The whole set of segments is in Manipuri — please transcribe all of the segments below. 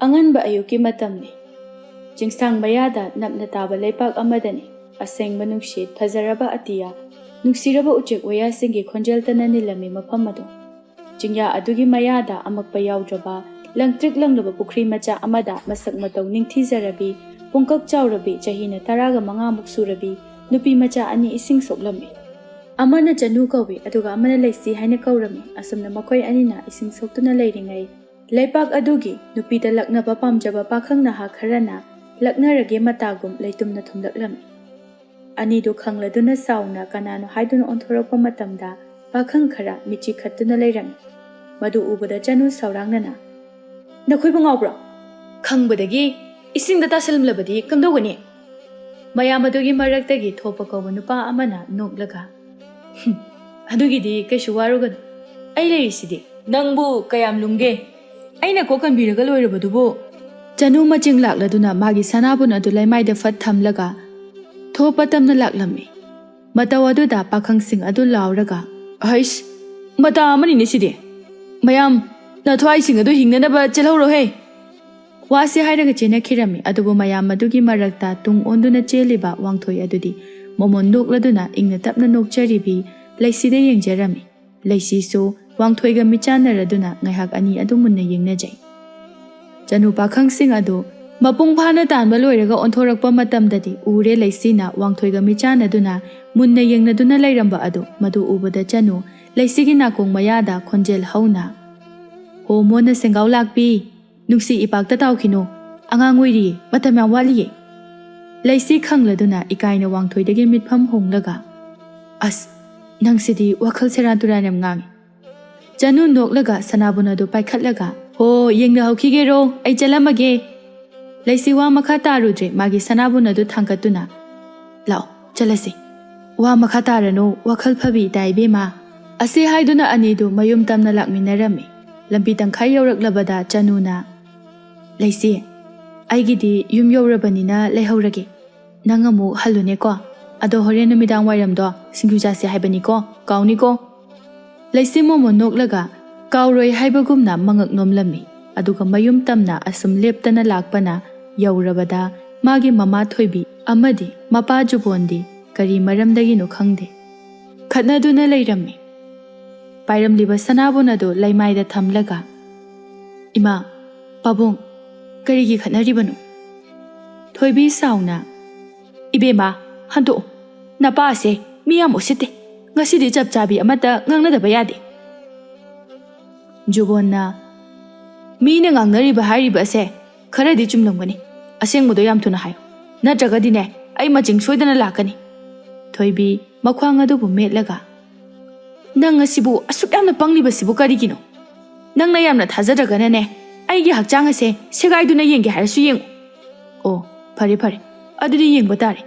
ꯑꯉꯟꯕ ꯑꯌꯨꯛꯀꯤ ꯃꯇꯝꯅꯤ. ꯆꯤꯡꯁꯥꯡ ꯃꯌꯥꯗ ꯅꯞꯅ ꯇꯥꯕ ꯂꯩꯄꯥꯛ ꯑꯃꯗꯅꯤ. ꯑꯁꯦꯡꯕ ꯅꯨꯡꯁꯤꯠ, ꯐꯖꯔꯕ ꯑꯇꯤꯌꯥ, ꯅꯨꯡꯁꯤꯔꯕ ꯎꯆꯦꯛ ꯋꯥꯌꯥꯁꯤꯡꯒꯤ ꯈꯣꯟꯖꯦꯜꯇꯅ ꯅꯤꯜꯂꯝꯃꯤ ꯃꯐꯝ ꯑꯗꯨ. ꯆꯤꯡꯌꯥ ꯑꯗꯨꯒꯤ ꯃꯌꯥꯗ ꯑꯃꯛꯄ ꯌꯥꯎꯗ꯭ꯔꯕ ꯂꯪꯇ꯭ꯔꯤꯛ ꯂꯪꯂꯕ ꯄꯨꯈ꯭ꯔꯤ ꯃꯆꯥ ꯑꯃꯗ ꯃꯁꯛ ꯃꯇꯧ ꯅꯤꯡꯊꯤꯖꯔꯕꯤ, ꯄꯨꯡꯀꯛ ꯆꯥꯎꯔꯕꯤ, ꯆꯍꯤꯅ 15ꯃꯨꯛ ꯁꯨꯔꯕꯤ ꯅꯨꯄꯤ ꯃꯆꯥ ꯑꯅꯤ ꯏꯁꯤꯡ ꯁꯣꯛꯂꯝꯃꯤ. ꯑꯃꯅ ꯆꯅꯨ ꯀꯧꯏ, ꯑꯗꯨꯒ ꯑꯃꯅ ꯂꯩꯁꯤ ꯍꯥꯏꯅ ꯀꯧꯔꯝꯃꯤ. ꯑꯁꯨꯝꯅ ꯃꯈꯣꯏ ꯑꯅꯤꯅ ꯏꯁꯤꯡ ꯁꯣꯛꯇꯨꯅ ꯂꯩꯔꯤꯉꯩ ꯂꯩꯄꯥꯛ ꯑꯗꯨꯒꯤ ꯅꯨꯄꯤꯗ ꯂꯛꯅꯕ ꯄꯥꯝꯖꯕ ꯄꯥꯈꯪ ꯅꯍꯥ ꯈꯔꯅ ꯂꯛꯅꯔꯒꯦ ꯃꯇꯥꯒꯨꯝ ꯂꯩꯇꯨꯝꯅ ꯊꯨꯝꯂꯛꯂꯝꯃꯤ. ꯑꯅꯤꯗꯨ ꯈꯪꯂꯗꯨꯅ ꯁꯥꯎꯅ ꯀꯅꯥꯅꯣ ꯍꯥꯏꯗꯨꯅ ꯑꯣꯟꯊꯣꯔꯛꯄ ꯃꯇꯝꯗ ꯄꯥꯈꯪ ꯈꯔ ꯃꯤꯠꯆꯤ ꯈꯠꯇꯨꯅ ꯂꯩꯔꯝꯃꯤ. ꯃꯗꯨ ꯎꯕꯗ ꯆꯅꯨ ꯁꯥꯎꯔꯥꯡꯅꯅ, "ꯅꯈꯣꯏꯕꯨ ꯉꯥꯎꯕ꯭ꯔꯣ? ꯈꯪꯕꯗꯒꯤ ꯏꯁꯤꯡꯗ ꯇꯥꯁꯜꯂꯝꯂꯕꯗꯤ ꯀꯝꯗꯧꯒꯅꯤ?" ꯃꯌꯥꯝ ꯑꯗꯨꯒꯤ ꯃꯔꯛꯇꯒꯤ ꯊꯣꯛꯄ ꯀꯧꯕ ꯅꯨꯄꯥ ꯑꯃꯅ ꯅꯣꯛꯂꯒ, "ꯑꯗꯨꯒꯤꯗꯤ ꯀꯩꯁꯨ ꯋꯥꯔꯨꯒꯅꯨ. ꯑꯩ ꯂꯩꯔꯤꯁꯤꯗꯤ. ꯅꯪꯕꯨ ꯀꯌꯥꯝ ꯂꯨꯝꯒꯦ? ꯑꯩꯅ ꯀꯣꯛ ꯀꯟꯕꯤꯔꯒ ꯂꯣꯏꯔꯕꯗꯨꯕꯨ." ꯆꯅꯨ ꯃꯆꯤꯡ ꯂꯥꯛꯂꯗꯨꯅ ꯃꯥꯒꯤ ꯁꯅꯥꯕꯨꯟ ꯑꯗꯨ ꯂꯩꯃꯥꯏꯗ ꯐꯠ ꯊꯝꯂꯒ ꯊꯣꯞꯄ ꯇꯝꯅ ꯂꯥꯛꯂꯝꯃꯤ. ꯃꯇꯧ ꯑꯗꯨꯗ ꯄꯥꯈꯪꯁꯤꯡ ꯑꯗꯨ ꯂꯥꯎꯔꯒ, "ꯑꯍꯩꯁ, ꯃꯇꯥ ꯑꯃꯅꯤꯅꯦ ꯁꯤꯗꯤ! ꯃꯌꯥꯝ ꯅꯊ꯭ꯋꯥꯏꯁꯤꯡ ꯑꯗꯨ ꯍꯤꯡꯅꯅꯕ ꯆꯦꯜꯍꯧꯔꯣꯍꯦ!" ꯋꯥꯁꯤ ꯍꯥꯏꯔꯒ ꯆꯦꯟꯅꯈꯤꯔꯝꯃꯤ. ꯑꯗꯨꯕꯨ ꯃꯌꯥꯝ ꯑꯗꯨꯒꯤ ꯃꯔꯛꯇ ꯇꯨꯡ ꯑꯣꯟꯗꯨꯅ ꯆꯦꯜꯂꯤꯕ ꯋꯥꯡꯊꯣꯏ ꯑꯗꯨꯗꯤ ꯃꯃꯣꯟ ꯅꯣꯛꯂꯗꯨꯅ ꯏꯪꯅ ꯇꯞꯅ ꯅꯣꯛꯆꯔꯤꯕꯤ ꯂꯩꯁꯤꯗ ꯌꯦꯡꯖꯔꯝꯃꯤ. ꯂꯩꯁꯤꯁꯨ ꯋꯥꯡꯊꯣꯏꯒ ꯃꯤꯠꯆꯥꯟꯅꯔꯗꯨꯅ ꯉꯥꯏꯍꯥꯛ ꯑꯅꯤ ꯑꯗꯨ ꯃꯨꯟꯅ ꯌꯦꯡꯅꯖꯩ. ꯆꯅꯨ ꯄꯥꯈꯪꯁꯤꯡ ꯑꯗꯨ ꯃꯄꯨꯡ ꯐꯥꯅ ꯇꯥꯟꯕ ꯂꯣꯏꯔꯒ ꯑꯣꯟꯊꯣꯔꯛꯄ ꯃꯇꯝꯗꯗꯤ ꯎꯔꯦ ꯂꯩꯁꯤꯅ ꯋꯥꯡꯊꯣꯏꯒ ꯃꯤꯠꯆꯥꯟꯅꯗꯨꯅ ꯃꯨꯟꯅ ꯌꯦꯡꯅꯗꯨꯅ ꯂꯩꯔꯝꯕ ꯑꯗꯨ. ꯃꯗꯨ ꯎꯕꯗ ꯆꯅꯨ ꯂꯩꯁꯤꯒꯤ ꯅꯥꯀꯣꯡ ꯃꯌꯥꯗ ꯈꯣꯟꯖꯦꯜ ꯍꯧꯅ, "ꯍꯣ ꯃꯣꯟꯅ ꯁꯦꯡꯒꯥꯎ ꯂꯥꯛꯄꯤ, ꯅꯨꯡꯁꯤ ꯏꯄꯥꯛꯇ ꯇꯥꯎꯈꯤꯅꯣ, ꯑꯉꯥꯡ ꯑꯣꯏꯔꯤꯌꯦ, ꯃꯇꯝ ꯌꯥꯝ ꯋꯥꯠꯂꯤꯌꯦ." ꯂꯩꯁꯤ ꯈꯪꯂꯗꯨꯅ ꯏꯀꯥꯏꯅ ꯋꯥꯡꯊꯣꯏꯗꯒꯤ ꯃꯤꯠꯐꯝ ꯍꯣꯡꯂꯒ, "ꯑꯁ, ꯅꯪꯁꯤꯗꯤ ꯋꯥꯈꯜ ꯁꯦꯔꯥꯟ ꯇꯨꯔꯥꯟ ꯌꯥꯝ ꯉꯥꯡꯉꯤ." ꯆꯅꯨ ꯅꯣꯛꯂꯒ ꯁꯅꯥꯕꯨꯟ ꯑꯗꯨ ꯄꯥꯏꯈꯠꯂꯒ, "ꯍꯣ, ꯌꯦꯡꯅꯍꯧꯈꯤꯒꯦꯔꯣ, ꯑꯩ ꯆꯠꯂꯝꯃꯒꯦ." ꯂꯩꯁꯤ ꯋꯥ ꯃꯈꯥ ꯇꯥꯔꯨꯗ꯭ꯔꯦ. ꯃꯥꯒꯤ ꯁꯅꯥꯕꯨꯟ ꯑꯗꯨ ꯊꯥꯡꯒꯠꯇꯨꯅ, "ꯂꯥꯛꯑꯣ, ꯆꯠꯂꯁꯤ. ꯋꯥ ꯃꯈꯥ ꯇꯥꯔꯅꯨ, ꯋꯥꯈꯜ ꯐꯕꯤ ꯏꯇꯥ ꯏꯕꯦꯝꯃ." ꯑꯁꯤ ꯍꯥꯏꯗꯨꯅ ꯑꯅꯤꯗꯨ ꯃꯌꯨꯝ ꯇꯝꯅ ꯂꯥꯛꯃꯤꯟꯅꯔꯝꯃꯤ. ꯂꯝꯕꯤ ꯇꯪꯈꯥꯏ ꯌꯧꯔꯛꯂꯕꯗ ꯆꯅꯨꯅ, "ꯂꯩꯁꯤ, ꯑꯩꯒꯤꯗꯤ ꯌꯨꯝ ꯌꯧꯔꯕꯅꯤꯅ ꯂꯩꯍꯧꯔꯒꯦ. ꯅꯪ ꯑꯃꯨꯛ ꯍꯜꯂꯨꯅꯦꯀꯣ. ꯑꯗꯣ ꯍꯣꯔꯦꯟ ꯅꯨꯃꯤꯗꯥꯡ ꯋꯥꯏꯔꯝꯗꯣ ꯁꯤꯡꯖꯨ ꯆꯥꯁꯦ ꯍꯥꯏꯕꯅꯤꯀꯣ, ꯀꯥꯎꯅꯤꯀꯣ." ꯂꯩꯁꯤ ꯃꯣꯃꯣꯟ ꯅꯣꯛꯂꯒ ꯀꯥꯎꯔꯣꯏ ꯍꯥꯏꯕꯒꯨꯝꯅ ꯃꯉꯛ ꯅꯣꯝꯂꯝꯃꯤ. ꯑꯗꯨꯒ ꯃꯌꯨꯝ ꯇꯝꯅ ꯑꯁꯨꯝ ꯂꯦꯞꯇꯅ ꯂꯥꯛꯄꯅ ꯌꯧꯔꯕꯗ ꯃꯥꯒꯤ ꯃꯃꯥ ꯊꯣꯏꯕꯤ ꯑꯃꯗꯤ ꯃꯄꯥ ꯖꯨꯕꯣꯟꯗꯤ ꯀꯔꯤ ꯃꯔꯝꯗꯒꯤꯅꯣ ꯈꯪꯗꯦ ꯈꯠꯅꯗꯨꯅ ꯂꯩꯔꯝꯃꯤ. ꯄꯥꯏꯔꯝꯂꯤꯕ ꯁꯅꯥꯕꯨꯟ ꯑꯗꯨ ꯂꯩꯃꯥꯏꯗ ꯊꯝꯂꯒ, "ꯏꯃꯥ, ꯄꯥꯕꯨꯡ, ꯀꯔꯤꯒꯤ ꯈꯠꯅꯔꯤꯕꯅꯣ?" ꯊꯣꯏꯕꯤ ꯁꯥꯎꯅ, "ꯏꯕꯦꯝꯃ, ꯍꯟꯗꯣꯛꯑꯣ. ꯅꯄꯥꯁꯦ ꯃꯤ ꯌꯥꯝ ꯎꯁꯤꯠꯇꯦ. ꯉꯁꯤꯗꯤ ꯆꯞ ꯆꯥꯕꯤ ꯑꯃꯠꯇ ꯉꯥꯡꯅꯗꯕ ꯌꯥꯗꯦ." ꯖꯨꯕꯣꯟꯅ, "ꯃꯤꯅ ꯉꯥꯡꯅꯔꯤꯕ ꯍꯥꯏꯔꯤꯕ ꯑꯁꯦ ꯈꯔꯗꯤ ꯆꯨꯝꯂꯝꯒꯅꯤ. ꯑꯁꯦꯡꯕꯗꯣ ꯌꯥꯝ ꯊꯨꯅ ꯍꯥꯏꯌꯨ. ꯅꯠꯇ꯭ꯔꯒꯗꯤꯅꯦ, ꯑꯩ ꯃꯆꯤꯡ ꯁꯣꯏꯗꯅ ꯂꯥꯛꯀꯅꯤ." ꯊꯣꯏꯕꯤ ꯃꯈ꯭ꯋꯥꯡ ꯑꯗꯨꯕꯨ ꯃꯦꯠꯂꯒ, "ꯅꯪ ꯑꯁꯤꯕꯨ ꯑꯁꯨꯛ ꯌꯥꯝꯅ ꯄꯪꯂꯤꯕꯁꯤꯕꯨ ꯀꯔꯤꯒꯤꯅꯣ? ꯅꯪꯅ ꯌꯥꯝꯅ ꯊꯥꯖꯗ꯭ꯔꯒꯅꯅꯦ, ꯑꯩꯒꯤ ꯍꯛꯆꯥꯡ ꯑꯁꯦ ꯁꯦꯒꯥꯏꯗꯨꯅ ꯌꯦꯡꯒꯦ ꯍꯥꯏꯔꯁꯨ ꯌꯦꯡꯉꯨ." "ꯑꯣ, ꯐꯔꯦ ꯐꯔꯦ, ꯑꯗꯨꯗꯤ ꯌꯦꯡꯕ ꯇꯥꯔꯦ."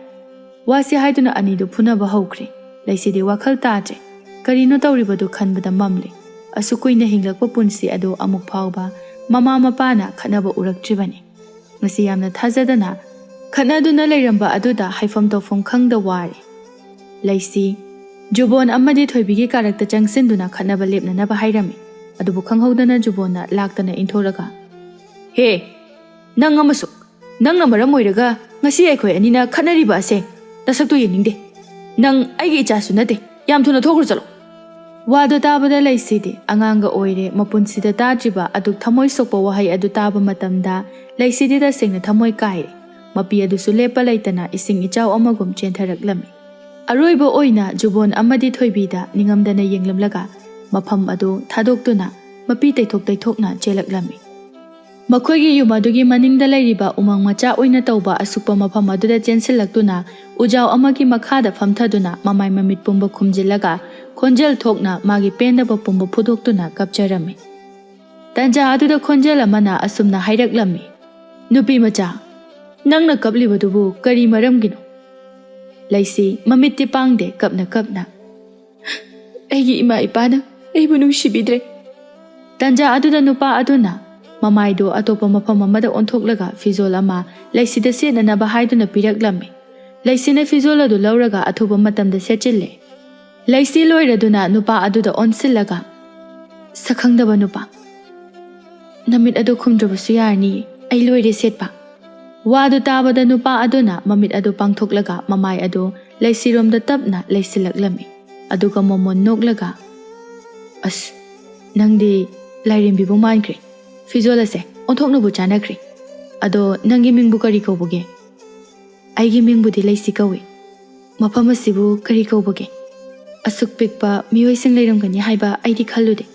ꯋꯥꯁꯤ ꯍꯥꯏꯗꯨꯅ ꯑꯅꯤꯗꯨ ꯐꯨꯅꯕ ꯍꯧꯈ꯭ꯔꯦ. ꯂꯩꯁꯤꯗꯤ ꯋꯥꯈꯜ ꯇꯥꯗ꯭ꯔꯦ. ꯀꯔꯤꯅꯣ ꯇꯧꯔꯤꯕꯗꯨ ꯈꯟꯕꯗ ꯃꯝꯂꯦ. ꯑꯁꯨꯛ ꯀꯨꯏꯅ ꯍꯤꯡꯂꯛꯄ ꯄꯨꯟꯁꯤ ꯑꯗꯨ ꯑꯃꯨꯛ ꯐꯥꯎꯕ ꯃꯃꯥ ꯃꯄꯥꯅ ꯈꯠꯅꯕ ꯎꯔꯛꯇ꯭ꯔꯤꯕꯅꯤ. ꯉꯁꯤ ꯌꯥꯝꯅ ꯊꯥꯖꯗꯅ ꯈꯠꯅꯗꯨꯅ ꯂꯩꯔꯝꯕ ꯑꯗꯨꯗ ꯍꯥꯏꯐꯝ ꯇꯧꯐꯝ ꯈꯪꯗ ꯋꯥꯔꯦ. ꯂꯩꯁꯤ, ꯖꯨꯕꯣꯟ ꯑꯃꯗꯤ ꯊꯣꯏꯕꯤꯒꯤ ꯀꯥꯔꯛꯇ ꯆꯪꯁꯤꯟꯗꯨꯅ ꯈꯠꯅꯕ ꯂꯦꯞꯅꯅꯕ ꯍꯥꯏꯔꯝꯃꯤ. ꯑꯗꯨꯕꯨ ꯈꯪꯍꯧꯗꯅ ꯖꯨꯕꯣꯟꯅ ꯂꯥꯛꯇꯅ ꯏꯟꯊꯣꯔꯒ, "ꯍꯦ, ꯅꯪ ꯑꯃꯁꯨ, ꯅꯪꯅ ꯃꯔꯝ ꯑꯣꯏꯔꯒ ꯉꯁꯤ ꯑꯩꯈꯣꯏ ꯑꯅꯤꯅ ꯈꯠꯅꯔꯤꯕ ꯑꯁꯦ ꯅꯁꯛꯇꯨ ꯌꯦꯡꯅꯤꯡꯗꯦ. ꯅꯪ ꯑꯩꯒꯤ ꯏꯆꯥꯁꯨ ꯅꯠꯇꯦ. ꯌꯥꯝ ꯊꯨꯅ ꯊꯣꯛꯈ꯭ꯔꯣ ꯆꯠꯂꯣ." ꯋꯥꯗꯨ ꯇꯥꯕꯗ ꯂꯩꯁꯤꯗꯤ ꯑꯉꯥꯡꯒ ꯑꯣꯏꯔꯦ. ꯃꯄꯨꯟꯁꯤꯗ ꯇꯥꯗ꯭ꯔꯤꯕ ꯑꯗꯨꯛ ꯊꯃꯣꯏ ꯁꯣꯛꯄ ꯋꯥꯍꯩ ꯑꯗꯨ ꯇꯥꯕ ꯃꯇꯝꯗ ꯂꯩꯁꯤꯗꯤ ꯇꯁꯦꯡꯅ ꯊꯃꯣꯏ ꯀꯥꯏꯔꯦ. ꯃꯄꯤ ꯑꯗꯨꯁꯨ ꯂꯦꯞꯄ ꯂꯩꯇꯅ ꯏꯁꯤꯡ ꯏꯆꯥꯎ ꯑꯃꯒꯨꯝ ꯆꯦꯟꯊꯔꯛꯂꯝꯃꯤ. ꯑꯔꯣꯏꯕ ꯑꯣꯏꯅ ꯖꯨꯕꯣꯟ ꯑꯃꯗꯤ ꯊꯣꯏꯕꯤꯗ ꯅꯤꯡꯉꯝꯗꯅ ꯌꯦꯡꯂꯝꯂꯒ ꯃꯐꯝ ꯑꯗꯨ ꯊꯥꯗꯣꯛꯇꯨꯅ ꯃꯄꯤ ꯇꯩꯊꯣꯛ ꯇꯩꯊꯣꯛꯅ ꯆꯦꯜꯂꯛꯂꯝꯃꯤ. ꯃꯈꯣꯏꯒꯤ ꯌꯨꯝ ꯑꯗꯨꯒꯤ ꯃꯅꯤꯡꯗ ꯂꯩꯔꯤꯕ ꯎꯃꯪ ꯃꯆꯥ ꯑꯣꯏꯅ ꯇꯧꯕ ꯑꯁꯨꯛꯄ ꯃꯐꯝ ꯑꯗꯨꯗ ꯆꯦꯟꯁꯤꯜꯂꯛꯇꯨꯅ ꯎꯖꯥꯎ ꯑꯃꯒꯤ ꯃꯈꯥꯗ ꯐꯝꯊꯗꯨꯅ ꯃꯃꯥꯏ ꯃꯃꯤꯠ ꯄꯨꯝꯕ ꯈꯨꯝꯖꯤꯜꯂꯒ ꯈꯣꯟꯖꯦꯜ ꯊꯣꯛꯅ ꯃꯥꯒꯤ ꯄꯦꯟꯗꯕ ꯄꯨꯝꯕ ꯐꯨꯗꯣꯛꯇꯨꯅ ꯀꯞꯆꯔꯝꯃꯤ. ꯇꯟꯖꯥ ꯑꯗꯨꯗ ꯈꯣꯟꯖꯦꯜ ꯑꯃꯅ ꯑꯁꯨꯝꯅ ꯍꯥꯏꯔꯛꯂꯝꯃꯤ, "ꯅꯨꯄꯤ ꯃꯆꯥ, ꯅꯪꯅ ꯀꯞꯂꯤꯕꯗꯨꯕꯨ ꯀꯔꯤ ꯃꯔꯝꯒꯤꯅꯣ?" ꯂꯩꯁꯤ ꯃꯃꯤꯠꯇꯤ ꯄꯥꯡꯗꯦ. ꯀꯞꯅ ꯀꯞꯅ, "ꯑꯩꯒꯤ ꯏꯃꯥ ꯏꯄꯥꯅ ꯑꯩꯕꯨ ꯅꯨꯡꯁꯤꯕꯤꯗ꯭ꯔꯦ." ꯇꯟꯖꯥ ꯑꯗꯨꯗ ꯅꯨꯄꯥ ꯑꯗꯨꯅ ꯃꯃꯥꯏꯗꯨ ꯑꯇꯣꯞꯄ ꯃꯐꯝ ꯑꯃꯗ ꯑꯣꯟꯊꯣꯛꯂꯒ ꯐꯤꯖꯣꯜ ꯑꯃ ꯂꯩꯁꯤꯗ ꯁꯦꯠꯅꯅꯕ ꯍꯥꯏꯗꯨꯅ ꯄꯤꯔꯛꯂꯝꯃꯤ. ꯂꯩꯁꯤꯅ ꯐꯤꯖꯣꯜ ꯑꯗꯨ ꯂꯧꯔꯒ ꯑꯊꯨꯕ ꯃꯇꯝꯗ ꯁꯦꯠꯆꯤꯜꯂꯦ. ꯂꯩꯁꯤ ꯂꯣꯏꯔꯗꯨꯅ ꯅꯨꯄꯥ ꯑꯗꯨꯗ ꯑꯣꯟꯁꯤꯜꯂꯒ, "ꯁꯛꯈꯪꯗꯕ ꯅꯨꯄꯥ, ꯅꯃꯤꯠ ꯑꯗꯨ ꯈꯨꯝꯗ꯭ꯔꯕꯁꯨ ꯌꯥꯔꯅꯤꯌꯦ. ꯑꯩ ꯂꯣꯏꯔꯦ ꯁꯦꯠꯄ꯫ ꯋꯥꯗꯨ ꯇꯥꯕꯗ ꯅꯨꯄꯥ ꯑꯗꯨꯅ ꯃꯃꯤꯠ ꯑꯗꯨ ꯄꯥꯡꯊꯣꯛꯂꯒ ꯃꯃꯥꯏ ꯑꯗꯨ ꯂꯩꯁꯤꯔꯣꯝꯗ ꯇꯞꯅ ꯂꯩꯁꯤꯜꯂꯛꯂꯝꯃꯤ꯫ ꯑꯗꯨꯒ ꯃꯣꯃꯣꯟ ꯅꯣꯛꯂꯒ, ꯑꯁ, ꯅꯪꯗꯤ ꯂꯥꯏꯔꯦꯝꯕꯤꯕꯨ ꯃꯥꯟꯈ꯭ꯔꯦ꯫ ꯐꯤꯖꯣꯜ ꯑꯁꯦ ꯑꯣꯟꯊꯣꯛꯅꯕꯨ ꯆꯥꯟꯅꯈ꯭ꯔꯦ꯫ ꯑꯗꯣ ꯅꯪꯒꯤ ꯃꯤꯡꯕꯨ ꯀꯔꯤ ꯀꯧꯕꯒꯦ? ꯑꯩꯒꯤ ꯃꯤꯡꯕꯨꯗꯤ ꯂꯩꯁꯤ ꯀꯧꯏ꯫ ꯃꯐꯝ ꯑꯁꯤꯕꯨ ꯀꯔꯤ ꯀꯧꯕꯒꯦ? ꯑꯁꯨꯛ ꯄꯤꯛꯄ ꯃꯤꯑꯣꯏꯁꯤꯡ ꯂꯩꯔꯝꯒꯅꯤ ꯍꯥꯏꯕ ꯑꯩꯗꯤ ꯈꯜꯂꯨꯗꯦ,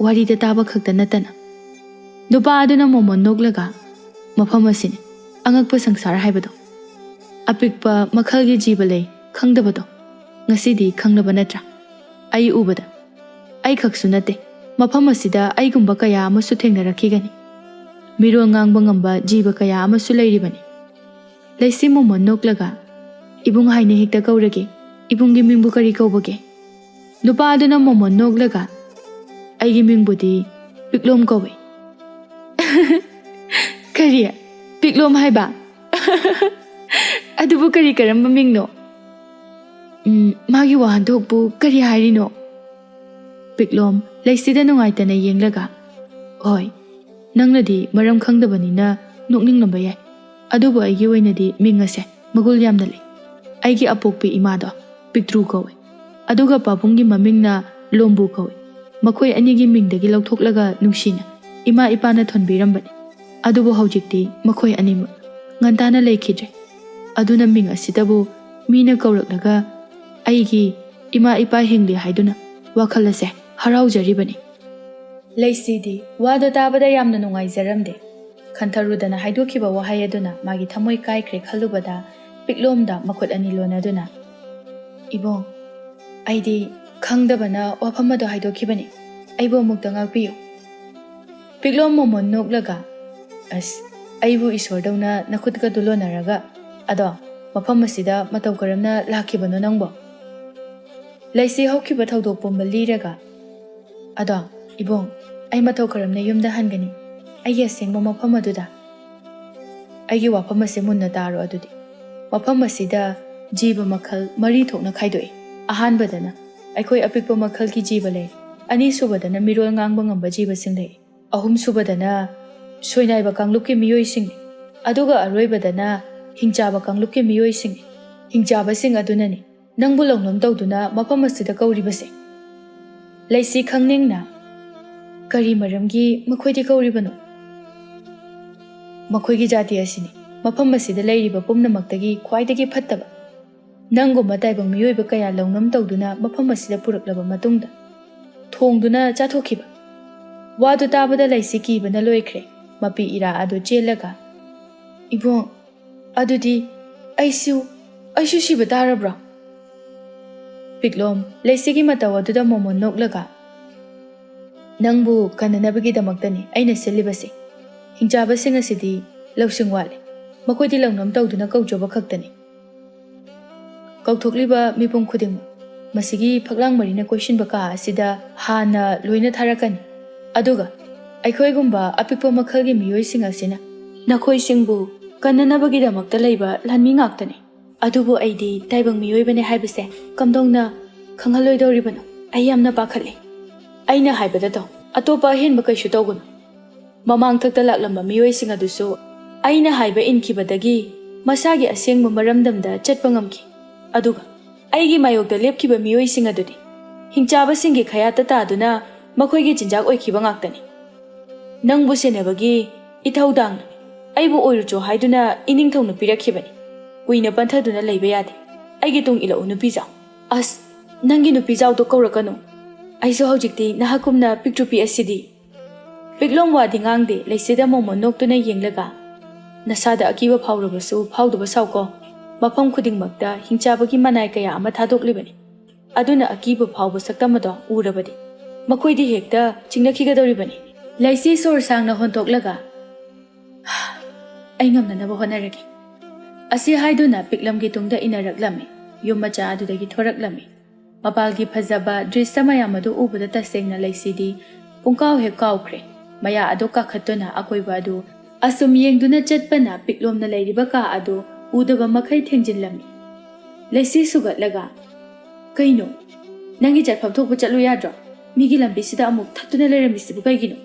ꯋꯥꯔꯤꯗ ꯇꯥꯕ ꯈꯛꯇ ꯅꯠꯇꯅ꯫ ꯅꯨꯄꯥ ꯑꯗꯨꯅ ꯃꯣꯃꯣꯟ ꯅꯣꯛꯂꯒ, ꯃꯐꯝ ꯑꯁꯤꯅꯤ ꯑꯉꯛꯄ ꯁꯪꯁꯥꯔ ꯍꯥꯏꯕꯗꯣ꯫ ꯑꯄꯤꯛꯄ ꯃꯈꯜꯒꯤ ꯖꯤꯕ ꯂꯩ ꯈꯪꯗꯕꯗꯣ ꯉꯁꯤꯗꯤ ꯈꯪꯂꯕ ꯅꯠꯇ꯭ꯔꯥ? ꯑꯩ ꯎꯕꯗ ꯑꯩ ꯈꯛꯁꯨ ꯅꯠꯇꯦ, ꯃꯐꯝ ꯑꯁꯤꯗ ꯑꯩꯒꯨꯝꯕ ꯀꯌꯥ ꯑꯃꯁꯨ ꯊꯦꯡꯅꯔꯛꯈꯤꯒꯅꯤ꯫ ꯃꯤꯔꯣꯜ ꯉꯥꯡꯕ ꯉꯝꯕ ꯖꯤꯕ ꯀꯌꯥ ꯑꯃꯁꯨ ꯂꯩꯔꯤꯕꯅꯤ꯫ ꯂꯩꯁꯤ ꯃꯣꯃꯣꯟ ꯅꯣꯛꯂꯒ, ꯏꯕꯨꯡ ꯍꯥꯏꯅ ꯍꯦꯛꯇ ꯀꯧꯔꯒꯦ꯫ ꯏꯕꯨꯡꯒꯤ ꯃꯤꯡꯕꯨ ꯀꯔꯤ ꯀꯧꯕꯒꯦ? ꯅꯨꯄꯥ ꯑꯗꯨꯅ ꯃꯣꯃꯣꯟ ꯅꯣꯛꯂꯒ, ꯑꯩꯒꯤ ꯃꯤꯡꯕꯨꯗꯤ ꯄꯤꯛꯂꯣꯝ ꯀꯧꯏ꯫ ꯀꯔꯤ? ꯄꯤꯛꯂꯣꯝ ꯍꯥꯏꯕ? ꯑꯗꯨꯕꯨ ꯀꯔꯝꯕ ꯃꯤꯡꯅꯣ? ꯃꯥꯒꯤ ꯋꯥꯍꯟꯊꯣꯛꯄꯨ ꯀꯔꯤ ꯍꯥꯏꯔꯤꯅꯣ? ꯄꯤꯛꯂꯣꯝ ꯂꯩꯁꯤꯗ ꯅꯨꯡꯉꯥꯏꯇꯅ ꯌꯦꯡꯂꯒ, ꯍꯣꯏ, ꯅꯪꯅꯗꯤ ꯃꯔꯝ ꯈꯪꯗꯕꯅꯤꯅ ꯅꯣꯛꯅꯤꯡꯂꯝꯕ ꯌꯥꯏ꯫ ꯑꯗꯨꯕꯨ ꯑꯩꯒꯤ ꯑꯣꯏꯅꯗꯤ ꯃꯤꯡ ꯑꯁꯦ ꯃꯒꯨꯜ ꯌꯥꯝꯅ ꯂꯩ꯫ ꯑꯩꯒꯤ ꯑꯄꯣꯛꯄꯤ ꯏꯃꯥꯗꯣ ꯄꯤꯛꯇ꯭ꯔꯨ ꯀꯧꯏ, ꯑꯗꯨꯒ ꯄꯥꯕꯨꯡꯒꯤ ꯃꯃꯤꯡꯅ ꯂꯣꯝꯕꯨ ꯀꯧꯏ꯫ ꯃꯈꯣꯏ ꯑꯅꯤꯒꯤ ꯃꯤꯡꯗꯒꯤ ꯂꯧꯊꯣꯛꯂꯒ ꯅꯨꯡꯁꯤꯅ ꯏꯃꯥ ꯏꯄꯥꯅ ꯊꯣꯟꯕꯤꯔꯝꯕꯅꯤ꯫ ꯑꯗꯨꯕꯨ ꯍꯧꯖꯤꯛꯇꯤ ꯃꯈꯣꯏ ꯑꯅꯤꯃꯛ ꯉꯟꯇꯥꯅ ꯂꯩꯈꯤꯗ꯭ꯔꯦ꯫ ꯑꯗꯨꯅ ꯃꯤꯡ ꯑꯁꯤꯗꯕꯨ ꯃꯤꯅ ꯀꯧꯔꯛꯂꯒ ꯑꯩꯒꯤ ꯏꯃꯥ ꯏꯄꯥ ꯍꯤꯡꯂꯤ ꯍꯥꯏꯗꯨꯅ ꯋꯥꯈꯜ ꯑꯁꯦ ꯍꯔꯥꯎꯖꯔꯤꯕꯅꯤ꯫ ꯂꯩꯁꯤꯗꯤ ꯋꯥꯗꯣ ꯇꯥꯕꯗ ꯌꯥꯝꯅ ꯅꯨꯡꯉꯥꯏꯖꯔꯝꯗꯦ꯫ ꯈꯟꯊꯔꯨꯗꯅ ꯍꯥꯏꯗꯣꯛꯈꯤꯕ ꯋꯥꯍꯩ ꯑꯗꯨꯅ ꯃꯥꯒꯤ ꯊꯃꯣꯏ ꯀꯥꯏꯈ꯭ꯔꯦ ꯈꯜꯂꯨꯕꯗ ꯄꯤꯛꯂꯣꯝꯗ ꯃꯈꯨꯠ ꯑꯅꯤ ꯂꯣꯟꯅꯗꯨꯅ, ꯏꯕꯣꯡ, ꯑꯩꯗꯤ ꯈꯪꯗꯕꯅ ꯋꯥꯐꯝ ꯑꯗꯨ ꯍꯥꯏꯗꯣꯛꯈꯤꯕꯅꯤ꯫ ꯑꯩꯕꯨ ꯑꯃꯨꯛꯇ ꯉꯥꯛꯄꯤꯌꯨ꯫ ꯄꯤꯛꯂꯣꯝ ꯃꯣꯃꯣꯟ ꯅꯣꯛꯂꯒ, ꯑꯁ, ꯑꯩꯕꯨ ꯏꯁꯣꯔꯗꯧꯅ ꯅꯈꯨꯠꯀꯗꯨ ꯂꯣꯟꯅꯔꯒ, ꯑꯗꯣ ꯃꯐꯝ ꯑꯁꯤꯗ ꯃꯇꯧ ꯀꯔꯝꯅ ꯂꯥꯛꯈꯤꯕꯅꯣ ꯅꯪꯕꯣ? ꯂꯩꯁꯤ ꯍꯧꯈꯤꯕ ꯊꯧꯗꯣꯛ ꯄꯨꯝꯕ ꯂꯤꯔꯒ, ꯑꯗꯣ ꯏꯕꯣꯡ, ꯑꯩ ꯃꯇꯧ ꯀꯔꯝꯅ ꯌꯨꯝꯗ ꯍꯟꯒꯅꯤ ꯑꯩꯒꯤ ꯑꯁꯦꯡꯕ ꯃꯐꯝ ꯑꯗꯨꯗ? ꯑꯩꯒꯤ ꯋꯥꯐꯝ ꯑꯁꯤ ꯃꯨꯟꯅ ꯇꯥꯔꯣ ꯑꯗꯨꯗꯤ꯫ ꯃꯐꯝ ꯑꯁꯤꯗ ꯖꯤꯕ ꯃꯈꯜ 3 ꯊꯣꯛꯅ ꯈꯥꯏꯗꯣꯛꯏ꯫ ꯑꯍꯥꯟꯕꯗꯅ ꯑꯩꯈꯣꯏ ꯑꯄꯤꯛꯄ ꯃꯈꯜꯒꯤ ꯖꯤꯕ ꯂꯩ꯫ ꯑꯅꯤꯁꯨꯕꯗꯅ ꯃꯤꯔꯣꯜ ꯉꯥꯡꯕ ꯉꯝꯕ ꯖꯤꯕꯁꯤꯡ ꯂꯩ꯫ ꯑꯍꯨꯝꯁꯨꯕꯗꯅ ꯁꯣꯏꯅꯥꯏꯕ ꯀꯥꯡꯂꯨꯞꯀꯤ ꯃꯤꯑꯣꯏꯁꯤꯡꯅꯤ꯫ ꯑꯗꯨꯒ ꯑꯔꯣꯏꯕꯗꯅ ꯍꯤꯡꯆꯥꯕ ꯀꯥꯡꯂꯨꯞꯀꯤ ꯃꯤꯑꯣꯏꯁꯤꯡꯅꯤ꯫ ꯍꯤꯡꯆꯥꯕꯁꯤꯡ ꯑꯗꯨꯅꯅꯤ ꯅꯪꯕꯨ ꯂꯧꯅꯝ ꯇꯧꯗꯨꯅ ꯃꯐꯝ ꯑꯁꯤꯗ ꯀꯧꯔꯤꯕꯁꯦ꯫ ꯂꯩꯁꯤ ꯈꯪꯅꯤꯡꯅ, ꯀꯔꯤ ꯃꯔꯝꯒꯤ ꯃꯈꯣꯏꯗꯤ ꯀꯧꯔꯤꯕꯅꯣ? ꯃꯈꯣꯏꯒꯤ ꯖꯥꯇꯤ ꯑꯁꯤꯅꯤ ꯃꯐꯝ ꯑꯁꯤꯗ ꯂꯩꯔꯤꯕ ꯄꯨꯝꯅꯃꯛꯇꯒꯤ ꯈ꯭ꯋꯥꯏꯗꯒꯤ ꯐꯠꯇꯕ꯫ ꯅꯪꯒꯨꯝꯕ ꯇꯥꯏꯕꯪ ꯃꯤꯑꯣꯏꯕ ꯀꯌꯥ ꯂꯧꯅꯝ ꯇꯧꯗꯨꯅ ꯃꯐꯝ ꯑꯁꯤꯗ ꯄꯨꯔꯛꯂꯕ ꯃꯇꯨꯡꯗ ꯊꯣꯡꯗꯨꯅ ꯆꯥꯊꯣꯛꯈꯤꯕ꯫ ꯋꯥꯗꯨ ꯇꯥꯕꯗ ꯂꯩꯁꯤ ꯀꯤꯕꯅ ꯂꯣꯏꯈ꯭ꯔꯦ꯫ ꯃꯄꯤ ꯏꯔꯥ ꯑꯗꯨ ꯆꯦꯜꯂꯒ, ꯏꯕꯣꯡ, ꯑꯗꯨꯗꯤ ꯑꯩꯁꯨ ꯁꯤꯕ ꯇꯥꯔꯕ꯭ꯔꯣ? ꯄꯤꯛꯂꯣꯝ ꯂꯩꯁꯤꯒꯤ ꯃꯇꯧ ꯑꯗꯨꯗ ꯃꯣꯃꯣꯟ ꯅꯣꯛꯂꯒ, ꯅꯪꯕꯨ ꯀꯟꯅꯅꯕꯒꯤꯗꯃꯛꯇꯅꯤ ꯑꯩꯅ ꯁꯤꯜꯂꯤꯕꯁꯦ꯫ ꯍꯤꯡꯆꯥꯕꯁꯤꯡ ꯑꯁꯤꯗꯤ ꯂꯧꯁꯤꯡ ꯋꯥꯠꯂꯤ꯫ ꯃꯈꯣꯏꯗꯤ ꯂꯧꯅꯝ ꯇꯧꯗꯨꯅ ꯀꯧꯖꯕ ꯈꯛꯇꯅꯤ꯫ ꯀꯧꯊꯣꯛꯂꯤꯕ ꯃꯤꯄꯨꯝ ꯈꯨꯗꯤꯡꯃꯛ ꯃꯁꯤꯒꯤ ꯐꯛꯂꯥꯡ ꯃꯔꯤꯅ ꯀꯣꯏꯁꯤꯟꯕ ꯀꯥ ꯑꯁꯤꯗ ꯍꯥꯟꯅ ꯂꯣꯏꯅ ꯊꯥꯔꯛꯀꯅꯤ꯫ ꯑꯗꯨꯒ ꯑꯩꯈꯣꯏꯒꯨꯝꯕ ꯑꯄꯤꯛꯄ ꯃꯈꯜꯒꯤ ꯃꯤꯑꯣꯏꯁꯤꯡ ꯑꯁꯤꯅ ꯅꯈꯣꯏꯁꯤꯡꯕꯨ ꯀꯟꯅꯅꯕꯒꯤꯗꯃꯛꯇ ꯂꯩꯕ ꯂꯥꯟꯃꯤ ꯉꯥꯛꯇꯅꯤ꯫ ꯑꯗꯨꯕꯨ ꯑꯩꯗꯤ ꯇꯥꯏꯕꯪ ꯃꯤꯑꯣꯏꯕꯅꯤ ꯍꯥꯏꯕꯁꯦ ꯀꯝꯗꯧꯅ ꯈꯪꯍꯜꯂꯣꯏꯗꯧꯔꯤꯕꯅꯣ? ꯑꯩ ꯌꯥꯝꯅ パꯈꯠꯂꯤ꯫ ꯑꯩꯅ ꯍꯥꯏꯕꯗ ꯇꯧ, ꯑꯇꯣꯞꯄ ꯑꯍꯦꯟꯕ ꯀꯩꯁꯨ ꯇꯧꯒꯅꯨ꯫ ꯃꯃꯥꯡꯊꯛꯇ ꯂꯥꯛꯂꯝꯕ ꯃꯤꯑꯣꯏꯁꯤꯡ ꯑꯗꯨꯁꯨ ꯑꯩꯅ ꯍꯥꯏꯕ ꯏꯟꯈꯤꯕꯗꯒꯤ ꯃꯁꯥꯒꯤ ꯑꯁꯦꯡꯕ ꯃꯔꯝꯗꯝꯗ ꯆꯠꯄ ꯉꯝꯈꯤ꯫ ꯑꯗꯨꯒ ꯑꯩꯒꯤ ꯃꯥꯌꯣꯛꯇ ꯂꯦꯞꯈꯤꯕ ꯃꯤꯑꯣꯏꯁꯤꯡ ꯑꯗꯨꯗꯤ ꯍꯤꯡꯆꯥꯕꯁꯤꯡꯒꯤ ꯈꯌꯥꯠꯇ ꯇꯥꯗꯨꯅ ꯃꯈꯣꯏꯒꯤ ꯆꯤꯟꯖꯥꯛ ꯑꯣꯏꯈꯤꯕ ꯉꯥꯛꯇꯅꯤ꯫ ꯅꯪꯕꯨ ꯁꯦꯟꯅꯕꯒꯤ ꯏꯊꯧꯗꯥꯡꯅ ꯑꯩꯕꯨ ꯑꯣꯏꯔꯨꯆꯣ ꯍꯥꯏꯗꯨꯅ ꯏꯅꯤꯡꯊꯧꯅ ꯄꯤꯔꯛꯈꯤꯕꯅꯤ꯫ ꯀꯨꯏꯅ ꯄꯟꯊꯗꯨꯅ ꯂꯩꯕ ꯌꯥꯗꯦ꯫ ꯑꯩꯒꯤ ꯇꯨꯡ ꯏꯜꯂꯛꯎ ꯅꯨꯄꯤꯖꯥꯎ꯫ ꯑꯁ, ꯅꯪꯒꯤ ꯅꯨꯄꯤꯖꯥꯎꯗꯣ ꯀꯧꯔꯛꯀꯅꯨ꯫ ꯑꯩꯁꯨ ꯍꯧꯖꯤꯛꯇꯤ ꯅꯍꯥꯛꯀꯨꯝꯅ ꯄꯤꯛꯇ꯭ꯔꯨ ꯄꯤꯛꯑꯁꯤꯗꯤ꯫ ꯄꯤꯛꯂꯣꯝ ꯋꯥꯗꯤ ꯉꯥꯡꯗꯦ ꯂꯩꯁꯤꯗ ꯃꯣꯃꯣꯟ ꯅꯣꯛꯇꯨꯅ ꯌꯦꯡꯂꯒ, ꯅꯁꯥꯗ ꯑꯀꯤꯕ ꯐꯥꯎꯔꯕꯁꯨ ꯐꯥꯎꯗꯕ ꯁꯥꯎꯀꯣ꯫ ꯃꯐꯝ ꯈꯨꯗꯤꯡꯃꯛꯇ ꯍꯤꯡꯆꯥꯕꯒꯤ ꯃꯅꯥꯏ ꯀꯌꯥ ꯑꯃ ꯊꯥꯗꯣꯛꯂꯤꯕꯅꯤ꯫ ꯑꯗꯨꯅ ꯑꯀꯤꯕ ꯐꯥꯎꯕ ꯁꯛꯇꯝ ꯑꯗꯣ ꯎꯔꯕꯗꯤ ꯃꯈꯣꯏꯗꯤ ꯍꯦꯛꯇ ꯆꯤꯡꯅꯈꯤꯒꯗꯧꯔꯤꯕꯅꯤ꯫ ꯂꯩꯁꯤ ꯁꯣꯔ ꯁꯥꯡꯅ ꯍꯣꯟꯇꯣꯛꯂꯒ, ꯑꯩ ꯉꯝꯅꯅꯕ ꯍꯣꯠꯅꯔꯒꯦ ꯑꯁꯤ ꯍꯥꯏꯗꯨꯅ ꯄꯤꯛꯂꯝꯒꯤ ꯇꯨꯡꯗ ꯏꯟꯅꯔꯛꯂꯝꯃꯤ꯫ ꯌꯨꯝ ꯃꯆꯥ ꯑꯗꯨꯗꯒꯤ ꯊꯣꯔꯛꯂꯝꯃꯤ꯫ ꯃꯄꯥꯜꯒꯤ ꯐꯖꯕ ꯗ꯭ꯔꯤꯁ ꯃꯌꯥꯝ ꯑꯗꯨ ꯎꯕꯗ ꯇꯁꯦꯡꯅ ꯂꯩꯁꯤꯗꯤ ꯄꯨꯡꯀꯥꯎ ꯍꯦꯛ ꯀꯥꯎꯈ꯭ꯔꯦ꯫ ꯃꯌꯥ ꯑꯗꯨ ꯀꯥꯈꯠꯇꯨꯅ ꯑꯀꯣꯏꯕ ꯑꯗꯨ ꯑꯁꯨꯝ ꯌꯦꯡꯗꯨꯅ ꯆꯠꯄꯅ ꯄꯤꯛꯂꯣꯝꯅ ꯂꯩꯔꯤꯕ ꯀꯥ ꯑꯗꯨ ꯎꯗꯕ ꯃꯈꯩ ꯊꯦꯡꯖꯤꯜꯂꯝꯃꯤ꯫ ꯂꯩꯁꯤ ꯁꯨꯒꯠꯂꯒ, ꯀꯩꯅꯣ, ꯅꯪꯒꯤ ꯆꯠꯐꯝ ꯊꯣꯛꯄ ꯆꯠꯂꯨ ꯌꯥꯗ꯭ꯔꯣ? ꯃꯤꯒꯤ ꯂꯝꯕꯤꯁꯤꯗ ꯑꯃꯨꯛ ꯊꯠꯇꯨꯅ ꯂꯩꯔꯝꯃꯤꯁꯤꯕꯨ ꯀꯩꯒꯤꯅꯣ?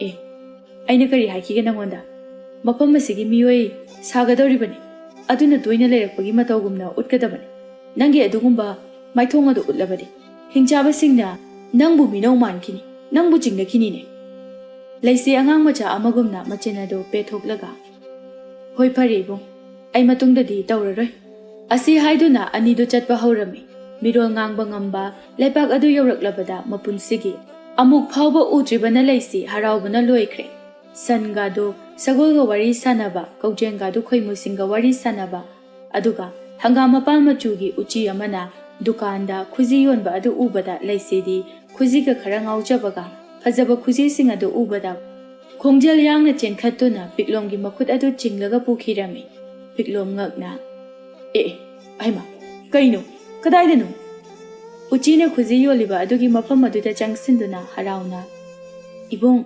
ꯑꯦ, ꯑꯩꯅ ꯀꯔꯤ ꯍꯥꯏꯈꯤꯒꯦ ꯅꯪꯉꯣꯟꯗ? ꯃꯐꯝ ꯑꯁꯤꯒꯤ ꯃꯤꯑꯣꯏ ꯁꯥꯒꯗꯧꯔꯤꯕꯅꯤ ꯑꯗꯨꯅ ꯇꯣꯏꯅ ꯂꯩꯔꯛꯄꯒꯤ ꯃꯇꯧꯒꯨꯝꯅ ꯎꯠꯀꯗꯕꯅꯤ ꯅꯪꯒꯤ ꯑꯗꯨꯒꯨꯝꯕ ꯃꯥꯏꯊꯣꯡ ꯑꯗꯨ ꯎꯠꯂꯕꯗꯤ ꯍꯤꯡꯆꯥꯕꯁꯤꯡꯅ ꯅꯪꯕꯨ ꯃꯤꯅꯧ ꯃꯥꯟꯈꯤꯅꯤ ꯅꯪꯕꯨ ꯆꯤꯡꯅꯈꯤꯅꯤꯅꯦ ꯂꯩꯁꯤ ꯑꯉꯥꯡ ꯃꯆꯥ ꯑꯃꯒꯨꯝꯅ ꯃꯆꯤꯟ ꯑꯗꯨ ꯄꯦꯊꯣꯛꯂꯒ ꯍꯣꯏ ꯐꯔꯦ ꯏꯕꯨꯡ ꯑꯩ ꯃꯇꯨꯡꯗꯗꯤ ꯇꯧꯔꯔꯣꯏ ꯑꯁꯤ ꯍꯥꯏꯗꯨꯅ ꯑꯅꯤꯗꯨ ꯆꯠꯄ ꯍꯧꯔꯝꯃꯤ ꯃꯤꯔꯣꯜ ꯉꯥꯡꯕ ꯉꯝꯕ ꯂꯩꯄꯥꯛ ꯑꯗꯨ ꯌꯧꯔꯛꯂꯕꯗ ꯃꯄꯨꯟꯁꯤꯒꯤ ꯑꯃꯨꯛ ꯐꯥꯎꯕ ꯎꯗ꯭ꯔꯤꯕꯅ ꯂꯩꯁꯤ ꯍꯔꯥꯎꯕꯅ ꯂꯣꯏꯈ꯭ꯔꯦ ꯁꯟꯒꯥꯗꯨ ꯁꯒꯣꯜꯒ ꯋꯥꯔꯤ ꯁꯥꯟꯅꯕ ꯀꯧꯖꯦꯡꯒꯥꯗꯨ ꯈꯣꯏꯃꯨꯁꯤꯡꯒ ꯋꯥꯔꯤ ꯁꯥꯟꯅꯕ ꯑꯗꯨꯒ ꯍꯪꯒꯥꯝ ꯃꯄꯥꯟ ꯃꯆꯨꯒꯤ ꯎꯆꯤ ꯑꯃꯅ ꯗꯨꯀꯥꯟꯗ ꯈꯨꯖꯤ ꯌꯣꯟꯕ ꯑꯗꯨ ꯎꯕꯗ ꯂꯩꯁꯤꯗꯤ ꯈꯨꯖꯤꯒ ꯈꯔ ꯉꯥꯎꯖꯕꯒ ꯐꯖꯕ ꯈꯨꯖꯤꯁꯤꯡ ꯑꯗꯨ ꯎꯕꯗ ꯈꯣꯡꯖꯦꯜ ꯌꯥꯡꯅ ꯆꯦꯟꯈꯠꯇꯨꯅ ꯄꯤꯛꯂꯣꯝꯒꯤ ꯃꯈꯨꯠ ꯑꯗꯨ ꯆꯤꯡꯂꯒ ꯄꯨꯈꯤꯔꯝꯃꯤ ꯄꯤꯛꯂꯣꯝ ꯉꯛꯅ ꯑꯩꯃ ꯀꯩꯅꯣ ꯀꯗꯥꯏꯗꯅꯣ ꯎꯆꯤꯅ ꯈꯨꯖꯤ ꯌꯣꯜꯂꯤꯕ ꯑꯗꯨꯒꯤ ꯃꯐꯝ ꯑꯗꯨꯗ ꯆꯪꯁꯤꯟꯗꯨꯅ ꯍꯔꯥꯎꯅ ꯏꯕꯨꯡ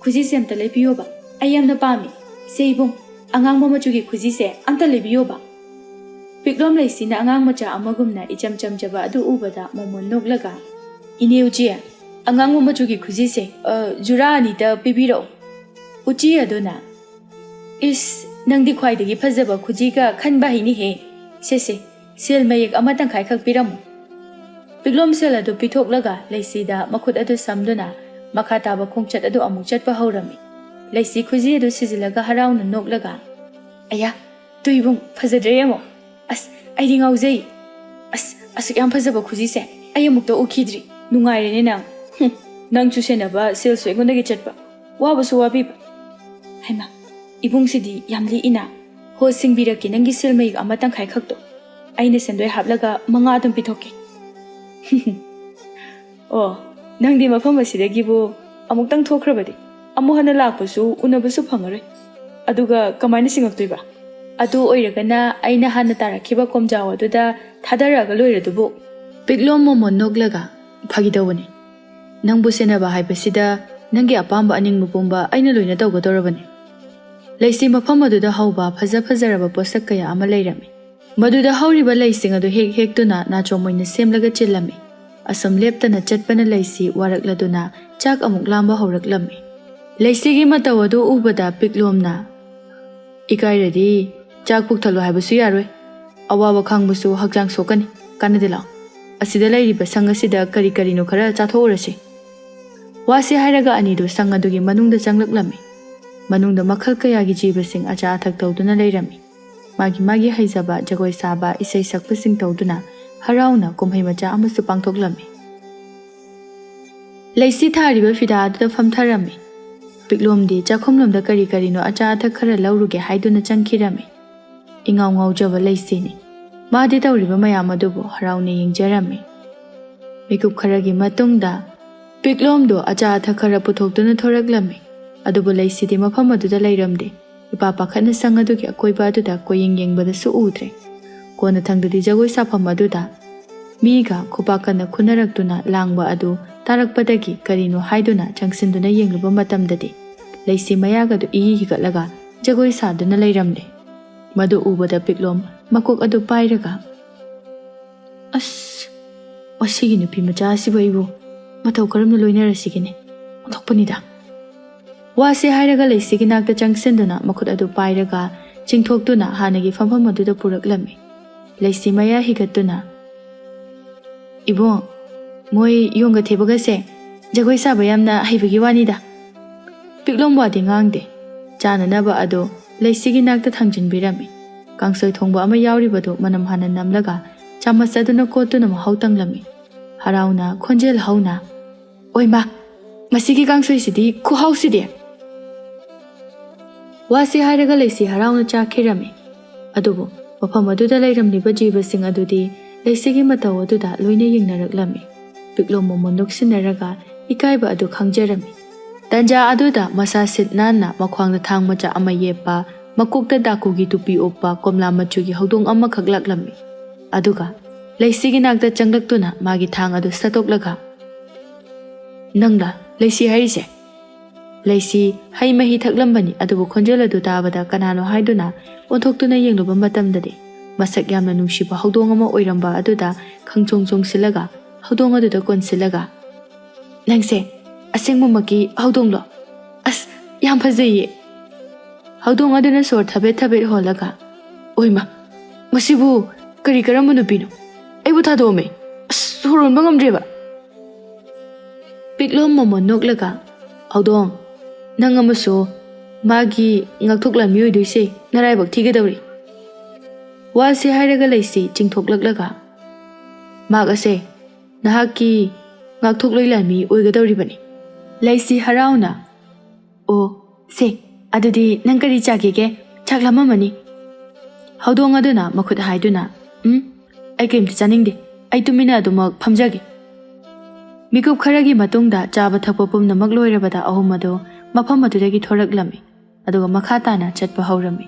ꯈꯨꯖꯤꯁꯦ ꯑꯝꯇ ꯂꯩꯕꯤꯌꯣꯕ ꯑꯩ ꯌꯥꯝꯅ ꯄꯥꯝꯃꯤ ꯁꯦ ꯏꯕꯨꯡ ꯑꯉꯥꯡꯕ ꯃꯆꯨꯒꯤ ꯈꯨꯖꯤꯁꯦ ꯑꯝꯇ ꯂꯩꯕꯤꯌꯣꯕ ꯄꯤꯛꯂꯣꯝ ꯂꯩꯁꯤꯅ ꯑꯉꯥꯡ ꯃꯆꯥ ꯑꯃꯒꯨꯝꯅ ꯏꯆꯝ ꯆꯝꯖꯕ ꯑꯗꯨ ꯎꯕꯗ ꯃꯣꯃꯣꯟ ꯅꯣꯛꯂꯒ ꯏꯅꯦ ꯎꯆꯤ ꯑꯉꯥꯡꯕ ꯃꯆꯨꯒꯤ ꯈꯨꯖꯤꯁꯦ ꯖꯨꯔꯥ ꯑꯅꯤꯇ ꯄꯤꯕꯤꯔꯛꯑꯣ ꯎꯆꯤ ꯑꯗꯨꯅ ꯏꯁ ꯅꯪꯗꯤ ꯈ꯭ꯋꯥꯏꯗꯒꯤ ꯐꯖꯕ ꯈꯨꯖꯤꯒ ꯈꯟꯕ ꯍꯩꯅꯤꯍꯦ ꯁꯦ ꯁꯦꯜ ꯃꯌꯦꯛ ꯑꯃ ꯇꯪꯈꯥꯏꯈꯛ ꯄꯤꯔꯝꯃꯨ ꯄꯤꯛꯂꯣꯝ ꯁꯦꯜ ꯑꯗꯨ ꯄꯤꯊꯣꯛꯂꯒ ꯂꯩꯁꯤꯗ ꯃꯈꯨꯠ ꯑꯗꯨ ꯁꯝꯗꯨꯅ ꯃꯈꯥ ꯇꯥꯕ ꯈꯣꯡꯆꯠ ꯑꯗꯨ ꯑꯃꯨꯛ ꯆꯠꯄ ꯍꯧꯔꯝꯃꯤ ꯂꯩꯁꯤ ꯈꯨꯖꯤ ꯑꯗꯨ ꯁꯤꯖꯤꯜꯂꯒ ꯍꯔꯥꯎꯅ ꯅꯣꯛꯂꯒ ꯑꯌꯥ ꯇꯨ ꯏꯕꯨꯡ ꯐꯖꯗ꯭ꯔꯦ ꯌꯦꯡꯉꯣ ꯑꯁ ꯑꯩꯗꯤ ꯉꯥꯎꯖꯩ ꯑꯁꯨꯛ ꯌꯥꯝ ꯐꯖꯕ ꯈꯨꯖꯤꯁꯦ ꯑꯩ ꯑꯃꯨꯛꯇ ꯎꯈꯤꯗ꯭ꯔꯤ ꯅꯨꯡꯉꯥꯏꯔꯦꯅꯦ ꯅꯪꯁꯨ ꯁꯦꯟꯅꯕ ꯁꯦꯜꯁꯨ ꯑꯩꯉꯣꯟꯗꯒꯤ ꯆꯠꯄ ꯋꯥꯕꯁꯨ ꯋꯥꯕꯤꯕ ꯍꯩꯃ ꯏꯕꯨꯡꯁꯤꯗꯤ ꯌꯥꯝ ꯂꯤꯛꯏꯅ ꯍꯣ ꯁꯤꯡꯕꯤꯔꯛꯀꯦ ꯅꯪꯒꯤ ꯁꯦꯜ ꯃꯌꯦꯛ ꯑꯃ ꯇꯪꯈꯥꯏ ꯈꯛꯇꯣ ꯑꯩꯅ ꯁꯦꯟꯗꯣꯏ ꯍꯥꯞꯂꯒ 5 ꯑꯗꯨꯝ ꯄꯤꯊꯣꯛꯀꯦ ꯑꯣ ꯅꯪꯗꯤ ꯃꯐꯝ ꯑꯁꯤꯗꯒꯤꯕꯨ ꯑꯃꯨꯛꯇꯪ ꯊꯣꯛꯈ꯭ꯔꯕꯗꯤ ꯑꯃꯨꯛ ꯍꯟꯅ ꯂꯥꯛꯄꯁꯨ ꯎꯅꯕꯁꯨ ꯐꯪꯉꯔꯣꯏ ꯑꯗꯨꯒ ꯀꯃꯥꯏꯅ ꯁꯤꯡꯉꯛꯇꯣꯏꯕ ꯑꯗꯨ ꯑꯣꯏꯔꯒꯅ ꯑꯩꯅ ꯍꯥꯟꯅ ꯇꯥꯔꯛꯈꯤꯕ ꯀꯣꯝꯖꯥꯎ ꯑꯗꯨꯗ ꯊꯥꯗꯔꯛꯑꯒ ꯂꯣꯏꯔꯗꯨꯕꯨ ꯄꯤꯛꯂꯣꯝ ꯃꯣꯃꯣꯟ ꯅꯣꯛꯂꯒ ꯐꯥꯒꯤ ꯇꯧꯕꯅꯤ ꯅꯪꯕꯨ ꯁꯦꯟꯅꯕ ꯍꯥꯏꯕꯁꯤꯗ ꯅꯪꯒꯤ ꯑꯄꯥꯝꯕ ꯑꯅꯤꯡꯕ ꯄꯨꯝꯕ ꯑꯩꯅ ꯂꯣꯏꯅ ꯇꯧꯒꯗꯧꯔꯕꯅꯤ ꯂꯩꯁꯤ ꯃꯐꯝ ꯑꯗꯨꯗ ꯍꯧꯕ ꯐꯖꯔꯕ ꯄꯣꯠꯁꯛ ꯀꯌꯥ ꯑꯃ ꯂꯩꯔꯝꯃꯤ ꯃꯗꯨꯗ ꯍꯧꯔꯤꯕ ꯂꯩꯁꯤꯡ ꯑꯗꯨ ꯍꯦꯛꯇꯨꯅ ꯅꯥꯆꯣꯝ ꯑꯣꯏꯅ ꯁꯦꯝꯂꯒ ꯆꯤꯜꯂꯝꯃꯤ ꯑꯁꯨꯝ ꯂꯦꯞꯇꯅ ꯆꯠꯄꯅ ꯂꯩꯁꯤ ꯋꯥꯔꯛꯂꯗꯨꯅ ꯆꯥꯛ ꯑꯃꯨꯛ ꯂꯥꯝꯕ ꯍꯧꯔꯛꯂꯝꯃꯤ ꯂꯩꯁꯤꯒꯤ ꯃꯇꯧ ꯑꯗꯨ ꯎꯕꯗ ꯄꯤꯛꯂꯣꯝꯅ ꯏꯀꯥꯏꯔꯗꯤ ꯆꯥꯛ ꯄꯨꯛ ꯊꯜꯂꯣ ꯍꯥꯏꯕꯁꯨ ꯌꯥꯔꯣꯏ ꯑꯋꯥꯕ ꯈꯥꯡꯕꯁꯨ ꯍꯛꯆꯥꯡ ꯁꯣꯛꯀꯅꯤ ꯀꯥꯟꯅꯗꯦ ꯂꯥꯛꯑꯣ ꯑꯁꯤꯗ ꯂꯩꯔꯤꯕ ꯁꯪ ꯑꯁꯤꯗ ꯀꯔꯤꯅꯣ ꯈꯔ ꯆꯥꯊꯣꯛꯎꯔꯁꯤ ꯋꯥꯁꯤ ꯍꯥꯏꯔꯒ ꯑꯅꯤꯗꯨ ꯁꯪ ꯑꯗꯨꯒꯤ ꯃꯅꯨꯡꯗ ꯆꯪꯂꯛꯂꯝꯃꯤ ꯃꯅꯨꯡꯗ ꯃꯈꯜ ꯀꯌꯥꯒꯤ ꯖꯤꯕꯁꯤꯡ ꯑꯆꯥ ꯑꯊꯛ ꯇꯧꯗꯨꯅ ꯂꯩꯔꯝꯃꯤ ꯃꯥꯒꯤ ꯍꯩꯖꯕ ꯖꯒꯣꯏ ꯁꯥꯕ ꯏꯁꯩ ꯁꯛꯄꯁꯤꯡ ꯇꯧꯗꯨꯅ ꯍꯔꯥꯎꯅ ꯀꯨꯝꯍꯩ ꯃꯆꯥ ꯑꯃꯁꯨ ꯄꯥꯡꯊꯣꯛꯂꯝꯃꯤ ꯂꯩꯁꯤ ꯊꯥꯔꯤꯕ ꯐꯤꯗꯥ ꯑꯗꯨꯗ ꯐꯝꯊꯔꯝꯃꯤ ꯄꯤꯛꯂꯣꯝꯗꯤ ꯆꯥꯛꯈꯨꯝꯂꯣꯝꯗ ꯀꯔꯤꯅꯣ ꯑꯆꯥ ꯑꯊꯛ ꯈꯔ ꯂꯧꯔꯨꯒꯦ ꯍꯥꯏꯗꯨꯅ ꯆꯪꯈꯤꯔꯝꯃꯤ ꯏꯉꯥꯎ ꯉꯥꯎꯖꯕ ꯂꯩꯁꯤꯅꯤ ꯃꯥꯗꯤ ꯇꯧꯔꯤꯕ ꯃꯌꯥꯝ ꯑꯗꯨꯕꯨ ꯍꯔꯥꯎꯅ ꯌꯦꯡꯖꯔꯝꯃꯤ ꯃꯤꯀꯨꯞ ꯈꯔꯒꯤ ꯃꯇꯨꯡꯗ ꯄꯤꯛꯂꯣꯝꯗꯣ ꯑꯆꯥ ꯑꯊꯛ ꯈꯔ ꯄꯨꯊꯣꯛꯇꯨꯅ ꯊꯣꯔꯛꯂꯝꯃꯤ ꯑꯗꯨꯕꯨ ꯂꯩꯁꯤꯗꯤ ꯃꯐꯝ ꯑꯗꯨꯗ ꯂꯩꯔꯝꯗꯦ ꯏꯄꯥ ꯄꯥꯈꯠꯅ ꯁꯪ ꯑꯗꯨꯒꯤ ꯑꯀꯣꯏꯕ ꯑꯗꯨꯗ ꯀꯣꯌꯦꯡ ꯌꯦꯡꯕꯗꯁꯨ ꯎꯗ꯭ꯔꯦ ꯀꯣꯟꯅꯊꯪꯗꯗꯤ ꯖꯒꯣꯏ ꯁꯥꯐꯝ ꯑꯗꯨꯗ ꯃꯤꯒ ꯈꯨꯄꯥꯛ ꯀꯟꯅ ꯈꯨꯟꯅꯔꯛꯇꯨꯅ ꯂꯥꯡꯕ ꯑꯗꯨ ꯇꯥꯔꯛꯄꯗꯒꯤ ꯀꯔꯤꯅꯣ ꯍꯥꯏꯗꯨꯅ ꯆꯪꯁꯤꯟꯗꯨꯅ ꯌꯦꯡꯂꯨꯕ ꯃꯇꯝꯗꯗꯤ ꯂꯩꯁꯤ ꯃꯌꯥꯒꯗꯨ ꯏꯍꯤ ꯍꯤꯒꯠꯂꯒ ꯖꯒꯣꯏ ꯁꯥꯗꯨꯅ ꯂꯩꯔꯝꯂꯦ ꯃꯗꯨ ꯎꯕꯗ ꯄꯤꯛꯂꯣꯝ ꯃꯀꯣꯛ ꯑꯗꯨ ꯄꯥꯏꯔꯒ ꯑꯁ ꯃꯁꯤꯒꯤ ꯅꯨꯄꯤ ꯃꯆꯥ ꯑꯁꯤꯕꯨ ꯑꯩꯕꯨ ꯃꯇꯧ ꯀꯔꯝꯅ ꯂꯣꯏꯅꯔꯁꯤꯒꯦꯅꯦ ꯑꯣꯟꯊꯣꯛꯄꯅꯤꯗ ꯋꯥꯁꯤ ꯍꯥꯏꯔꯒ ꯂꯩꯁꯤꯒꯤ ꯅꯥꯛꯇ ꯆꯪꯁꯤꯟꯗꯨꯅ ꯃꯈꯨꯠ ꯑꯗꯨ ꯄꯥꯏꯔꯒ ꯆꯤꯡꯊꯣꯛꯇꯨꯅ ꯍꯥꯟꯅꯒꯤ ꯐꯝꯐꯝ ꯑꯗꯨꯗ ꯄꯨꯔꯛꯂꯝꯃꯤ ꯂꯩꯁꯤ ꯃꯌꯥ ꯍꯤꯒꯠꯇꯨꯅ ꯏꯕꯨꯡ ꯃꯣꯏ ꯌꯣꯡꯒ ꯊꯦꯕꯒꯁꯦ ꯖꯒꯣꯏ ꯁꯥꯕ ꯌꯥꯝꯅ ꯍꯩꯕꯒꯤ ꯋꯥꯅꯤꯗ ꯄꯤꯛꯂꯣꯝ ꯋꯥꯗꯤ ꯉꯥꯡꯗꯦ ꯆꯥꯅꯅꯕ ꯑꯗꯨ ꯂꯩꯁꯤꯒꯤ ꯅꯥꯛꯇ ꯊꯥꯡꯖꯤꯟꯕꯤꯔꯝꯃꯤ ꯀꯥꯡꯁꯣꯏ ꯊꯣꯡꯕ ꯑꯃ ꯌꯥꯎꯔꯤꯕꯗꯨ ꯃꯅꯝ ꯍꯥꯟꯅ ꯅꯝꯂꯒ ꯆꯥꯃꯁ ꯑꯗꯨꯅ ꯀꯣꯠꯇꯨꯅ ꯃꯍꯥꯎ ꯇꯪꯂꯝꯃꯤ ꯍꯔꯥꯎꯅ ꯈꯣꯟꯖꯦꯜ ꯍꯧꯅ ꯑꯣꯏꯃꯥ ꯃꯁꯤꯒꯤ ꯀꯥꯡꯁꯣꯏꯁꯤꯗꯤ ꯈꯨꯍꯥꯎꯁꯤꯗꯤ ꯋꯥꯁꯤ ꯍꯥꯏꯔꯒ ꯂꯩꯁꯤ ꯍꯔꯥꯎꯅ ꯆꯥꯈꯤꯔꯝꯃꯤ ꯑꯗꯨꯕꯨ ꯃꯐꯝ ꯑꯗꯨꯗ ꯂꯩꯔꯝꯂꯤꯕ ꯖꯤꯕꯁꯤꯡ ꯑꯗꯨꯗꯤ ꯂꯩꯁꯤꯒꯤ ꯃꯇꯧ ꯑꯗꯨꯗ ꯂꯣꯏꯅ ꯌꯦꯡꯅꯔꯛꯂꯝꯃꯤ ꯄꯤꯛꯂꯣꯝ ꯃꯣꯃꯣꯟ ꯅꯣꯛꯁꯤꯟꯅꯔꯒ ꯏꯀꯥꯏꯕ ꯑꯗꯨ ꯈꯪꯖꯔꯝꯃꯤ ꯇꯟꯖꯥ ꯑꯗꯨꯗ ꯃꯁꯥ ꯁꯤꯠ ꯅꯥꯟꯅ ꯃꯈ꯭ꯋꯥꯡꯗ ꯊꯥꯡ ꯃꯆꯥ ꯑꯃ ꯌꯦꯞꯄ ꯃꯀꯣꯛꯇ ꯗꯥꯀꯨꯒꯤ ꯇꯨꯄꯤ ꯎꯞꯄ ꯀꯣꯝꯂꯥ ꯃꯆꯨꯒꯤ ꯍꯧꯗꯣꯡ ꯑꯃꯈꯛ ꯂꯥꯛꯂꯝꯃꯤ ꯑꯗꯨꯒ ꯂꯩꯁꯤꯒꯤ ꯅꯥꯛꯇ ꯆꯪꯂꯛꯇꯨꯅ ꯃꯥꯒꯤ ꯊꯥꯡ ꯑꯗꯨ ꯁꯠꯇꯣꯛꯂꯒ ꯅꯪꯂ ꯂꯩꯁꯤ ꯍꯥꯏꯔꯤꯁꯦ ꯂꯩꯁꯤ ꯍꯩ ꯃꯍꯤ ꯊꯛꯂꯝꯕꯅꯤ ꯑꯗꯨꯕꯨ ꯈꯣꯟꯖꯦꯜ ꯑꯗꯨ ꯇꯥꯕꯗ ꯀꯅꯥꯅꯣ ꯍꯥꯏꯗꯨꯅ ꯑꯣꯟꯊꯣꯛꯇꯨꯅ ꯌꯦꯡꯂꯨꯕ ꯃꯇꯝꯗꯗꯤ ꯃꯁꯛ ꯌꯥꯝꯅ ꯅꯨꯡꯁꯤꯕ ꯍꯧꯗꯣꯡ ꯑꯃ ꯑꯣꯏꯔꯝꯕ ꯑꯗꯨꯗ ꯈꯪꯆꯣꯡ ꯆꯣꯡꯁꯤꯜꯂꯒ ꯍꯧꯗꯣꯡ ꯑꯗꯨꯗ ꯀꯣꯟꯁꯤꯜꯂꯒ ꯅꯪꯁꯦ ꯑꯁꯦꯡꯕꯃꯛꯀꯤ ꯍꯧꯗꯣꯡꯂꯣ ꯑꯁ ꯌꯥꯝ ꯐꯖꯩꯌꯦ ꯍꯧꯗꯣꯡ ꯑꯗꯨꯅ ꯁꯣꯔ ꯊꯕꯦꯠ ꯊꯕꯦꯠ ꯍꯣꯜꯂꯒ "ꯑꯣꯏꯃ, ꯃꯁꯤꯕꯨ ꯀꯔꯤ ꯀꯔꯝꯕ ꯅꯨꯄꯤꯅꯣ? ꯑꯩꯕꯨ ꯊꯥꯗꯣꯛꯑꯝꯃꯦ, ꯑꯁ ꯍꯨꯔꯣꯟꯕ ꯉꯝꯗ꯭ꯔꯦꯕ"꯫ ꯄꯤꯛꯂꯣꯝ ꯃꯃꯣꯟ ꯅꯣꯛꯂꯒ "ꯍꯧꯗꯣꯡ, ꯅꯪ ꯑꯃꯁꯨ ꯃꯥꯒꯤ ꯉꯥꯛꯊꯣꯛꯂꯥꯟꯃꯤ ꯑꯣꯏꯗꯣꯏꯁꯦ ꯅꯔꯥꯏꯕꯛ ꯊꯤꯒꯗꯧꯔꯤ"꯫ ꯋꯥꯁꯦ ꯍꯥꯏꯔꯒ ꯂꯩꯁꯤ ꯆꯤꯡꯊꯣꯛꯂꯛꯂꯒ "ꯃꯍꯥꯛ ꯑꯁꯦ ꯅꯍꯥꯛꯀꯤ ꯉꯥꯛꯊꯣꯛꯂꯣꯏ ꯂꯥꯟꯃꯤ ꯑꯣꯏꯒꯗꯧꯔꯤꯕꯅꯤ"꯫ ꯂꯩꯁꯤ ꯍꯔꯥꯎꯅ "ꯑꯣ ꯁꯦ, ꯑꯗꯨꯗꯤ ꯅꯪ ꯀꯔꯤ ꯆꯥꯒꯦꯒꯦ? ꯆꯥꯛ ꯂꯥꯝꯃꯝꯃꯅꯤ"꯫ ꯍꯧꯗꯣꯡ ꯑꯗꯨꯅ ꯃꯈꯨꯠ ꯍꯥꯏꯗꯨꯅ "ꯑꯩ ꯀꯔꯤꯝꯇ ꯆꯥꯅꯤꯡꯗꯦ, ꯑꯩ ꯇꯨꯃꯤꯟꯅ ꯑꯗꯨꯃꯛ ꯐꯝꯖꯒꯦ"꯫ ꯃꯤꯀꯨꯞ ꯈꯔꯒꯤ ꯃꯇꯨꯡꯗ ꯆꯥꯕ ꯊꯛꯄ ꯄꯨꯝꯅꯃꯛ ꯂꯣꯏꯔꯕꯗ ꯑꯍꯨꯝ ꯑꯗꯨ ꯃꯐꯝ ꯑꯗꯨꯗꯒꯤ ꯊꯣꯔꯛꯂꯝꯃꯤ, ꯑꯗꯨꯒ ꯃꯈꯥ ꯇꯥꯅ ꯆꯠꯄ ꯍꯧꯔꯝꯃꯤ꯫